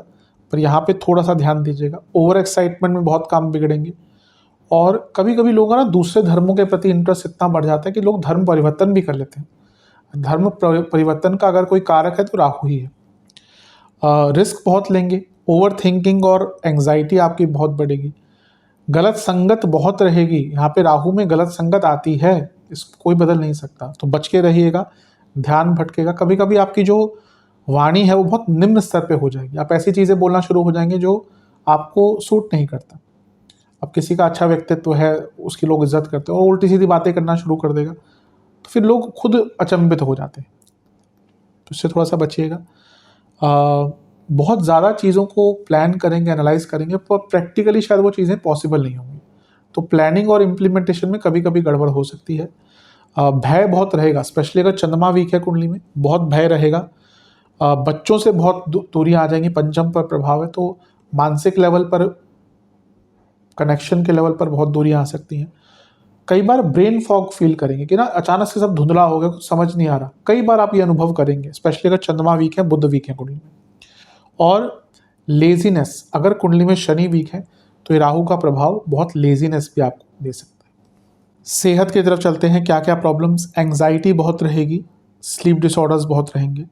पर यहाँ पे थोड़ा सा ध्यान दीजिएगा। ओवर एक्साइटमेंट में बहुत काम बिगड़ेंगे, और कभी कभी लोगों का ना दूसरे धर्मों के प्रति इंटरेस्ट इतना बढ़ जाता है कि लोग धर्म परिवर्तन भी कर लेते हैं। धर्म परिवर्तन का अगर कोई कारक है तो राहु ही है। रिस्क बहुत लेंगे, ओवर थिंकिंग और एंग्जाइटी आपकी बहुत बढ़ेगी। गलत संगत बहुत रहेगी, यहाँ पे राहु में गलत संगत आती है, इसको कोई बदल नहीं सकता, तो बच के रहिएगा। ध्यान भटकेगा, कभी कभी आपकी जो वाणी है वो बहुत निम्न स्तर पे हो जाएगी। आप ऐसी चीज़ें बोलना शुरू हो जाएंगे जो आपको सूट नहीं करता। अब किसी का अच्छा व्यक्तित्व है, उसकी लोग इज्जत करते हैं, और उल्टी सीधी बातें करना शुरू कर देगा, तो फिर लोग खुद अचंभित हो जाते हैं। तो इससे थोड़ा सा बचिएगा। बहुत ज़्यादा चीज़ों को प्लान करेंगे, एनालाइज करेंगे, पर प्रैक्टिकली शायद वो चीज़ें पॉसिबल नहीं होंगी। तो प्लानिंग और इम्प्लीमेंटेशन में कभी कभी गड़बड़ हो सकती है। भय बहुत रहेगा, स्पेशली अगर चंद्रमा वीक है कुंडली में, बहुत भय रहेगा। बच्चों से बहुत दूरियां आ जाएंगी, पंचम पर प्रभाव है, तो मानसिक लेवल पर, कनेक्शन के लेवल पर बहुत दूरियां आ सकती हैं। कई बार ब्रेन फॉग फील करेंगे कि ना अचानक से सब धुंधला हो गया, कुछ समझ नहीं आ रहा। कई बार आप ये अनुभव करेंगे, स्पेशली अगर चंद्रमा वीक है, बुध वीक है कुंडली में। और लेजीनेस, अगर कुंडली में शनि वीक है तो ये राहु का प्रभाव बहुत लेजीनेस भी आपको दे सकता है। सेहत की तरफ चलते हैं। क्या क्या प्रॉब्लम्स? एंग्जाइटी बहुत रहेगी, स्लीप डिसऑर्डर्स बहुत रहेंगे,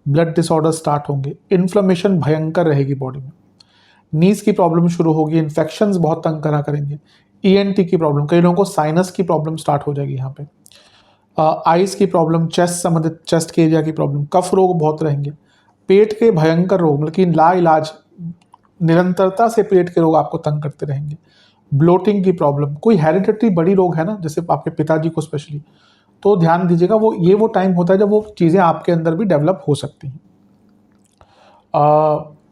ब्लड डिसऑर्डर स्टार्ट होंगे, इन्फ्लेमेशन भयंकर रहेगी बॉडी में, नीज की प्रॉब्लम शुरू होगी, इन्फेक्शंस बहुत तंग करा करेंगे, ईएनटी की प्रॉब्लम, कई लोगों को साइनस की प्रॉब्लम स्टार्ट हो जाएगी यहाँ पे, आइज की प्रॉब्लम, चेस्ट संबंधित चेस्ट के एरिया की प्रॉब्लम, कफ रोग बहुत रहेंगे, पेट के भयंकर रोग, मतलब कि ला इलाज निरंतरता से पेट के रोग आपको तंग करते रहेंगे, ब्लोटिंग की प्रॉब्लम, कोई हेरिडिटरी बड़ी रोग है ना, जैसे आपके पिताजी को स्पेशली, तो ध्यान दीजिएगा, वो टाइम होता है जब वो चीज़ें आपके अंदर भी डेवलप हो सकती हैं।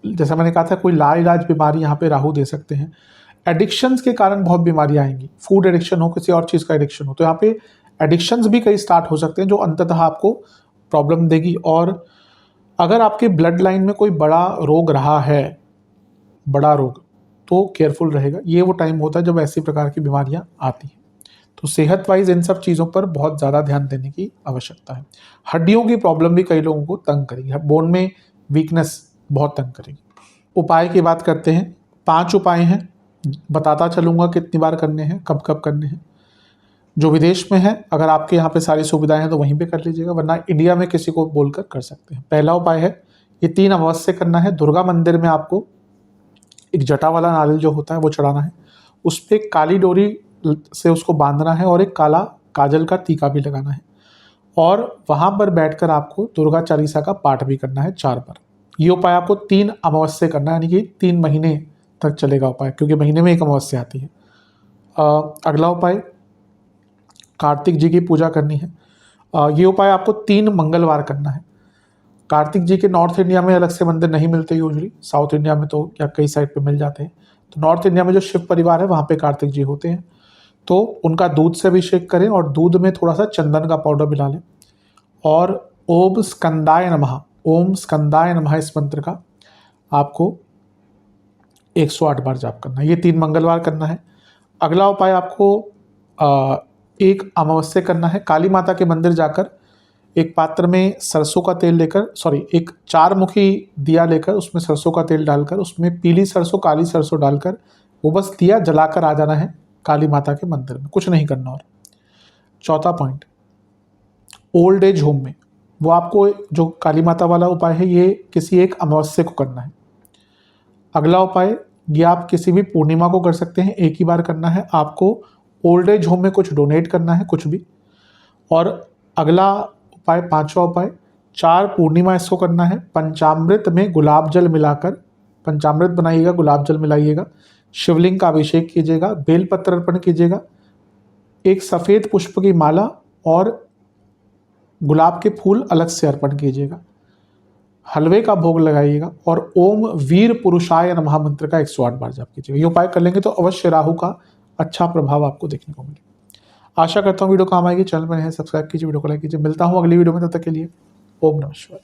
जैसा मैंने कहा था, कोई लाइलाज बीमारी यहाँ पे राहु दे सकते हैं। एडिक्शंस के कारण बहुत बीमारियाँ आएंगी, फूड एडिक्शन हो, किसी और चीज़ का एडिक्शन हो, तो यहाँ पे एडिक्शंस भी कई स्टार्ट हो सकते हैं जो अंततः आपको प्रॉब्लम देगी। और अगर आपके ब्लड लाइन में कोई बड़ा रोग रहा है, बड़ा रोग, तो केयरफुल रहेगा। ये वो टाइम होता है जब ऐसी प्रकार की बीमारियाँ आती हैं। तो सेहत वाइज इन सब चीज़ों पर बहुत ज़्यादा ध्यान देने की आवश्यकता है। हड्डियों की प्रॉब्लम भी कई लोगों को तंग करेगी, बोन में वीकनेस बहुत तंग करेगी। उपाय की बात करते हैं। 5 उपाय हैं, बताता चलूँगा कितनी बार करने हैं, कब कब करने हैं। जो विदेश में है, अगर आपके यहाँ पे सारी सुविधाएं हैं तो वहीं पे कर लीजिएगा, वरना इंडिया में किसी को बोलकर कर सकते हैं। पहला उपाय है, ये 3 अमावस्या करना है। दुर्गा मंदिर में आपको एक जटा वाला नारियल जो होता है वो चढ़ाना है, उस पर काली डोरी से उसको बांधना है और एक काला काजल का टीका भी लगाना है, और वहाँ पर बैठकर आपको दुर्गा चालीसा का पाठ भी करना है 4 बार। ये उपाय आपको 3 अमावस्या करना है, यानी कि 3 महीने तक चलेगा उपाय, क्योंकि महीने में एक अमावस्या आती है। अगला उपाय, कार्तिक जी की पूजा करनी है। ये उपाय आपको 3 मंगलवार करना है। कार्तिक जी के नॉर्थ इंडिया में अलग से मंदिर नहीं मिलते यूजुअली, साउथ इंडिया में तो या कई साइड पे मिल जाते हैं। तो नॉर्थ इंडिया में जो शिव परिवार है वहाँ पे कार्तिक जी होते हैं, तो उनका दूध से अभिषेक करें और दूध में थोड़ा सा चंदन का पाउडर मिला लें, और ओम स्कंदाय नमः इस मंत्र का आपको 108 बार जाप करना है। ये 3 मंगलवार करना है। अगला उपाय आपको एक अमावस्या करना है। काली माता के मंदिर जाकर एक पात्र में सरसों का तेल लेकर, एक 4 मुखी दिया लेकर उसमें सरसों का तेल डालकर, उसमें पीली सरसों काली सरसों डालकर वो बस दिया जलाकर आ जाना है काली माता के मंदिर में, कुछ नहीं करना। और चौथा पॉइंट, ओल्ड एज होम में, वो आपको जो काली माता वाला उपाय है ये किसी एक अमावस्या को करना है। अगला उपाय, ये आप किसी भी पूर्णिमा को कर सकते हैं, एक ही बार करना है। आपको ओल्ड एज होम में कुछ डोनेट करना है, कुछ भी। और अगला उपाय, 5वां उपाय, 4 पूर्णिमा इसको करना है। पंचामृत में गुलाब जल मिलाकर, पंचामृत बनाइएगा, गुलाब जल मिलाइएगा, शिवलिंग का अभिषेक कीजिएगा, बेलपत्र अर्पण कीजिएगा, एक सफ़ेद पुष्प की माला और गुलाब के फूल अलग से अर्पण कीजिएगा, हलवे का भोग लगाइएगा, और ओम वीर पुरुषाय नमः मंत्र का 108 बार जाप कीजिएगा। ये उपाय कर लेंगे तो अवश्य राहु का अच्छा प्रभाव आपको देखने को मिलेगा। आशा करता हूँ वीडियो काम आएगी। चैनल पर है सब्सक्राइब कीजिए, वीडियो को लाइक कीजिए। मिलता हूँ अगली वीडियो में, तब तक के लिए ओम नमः शिवाय।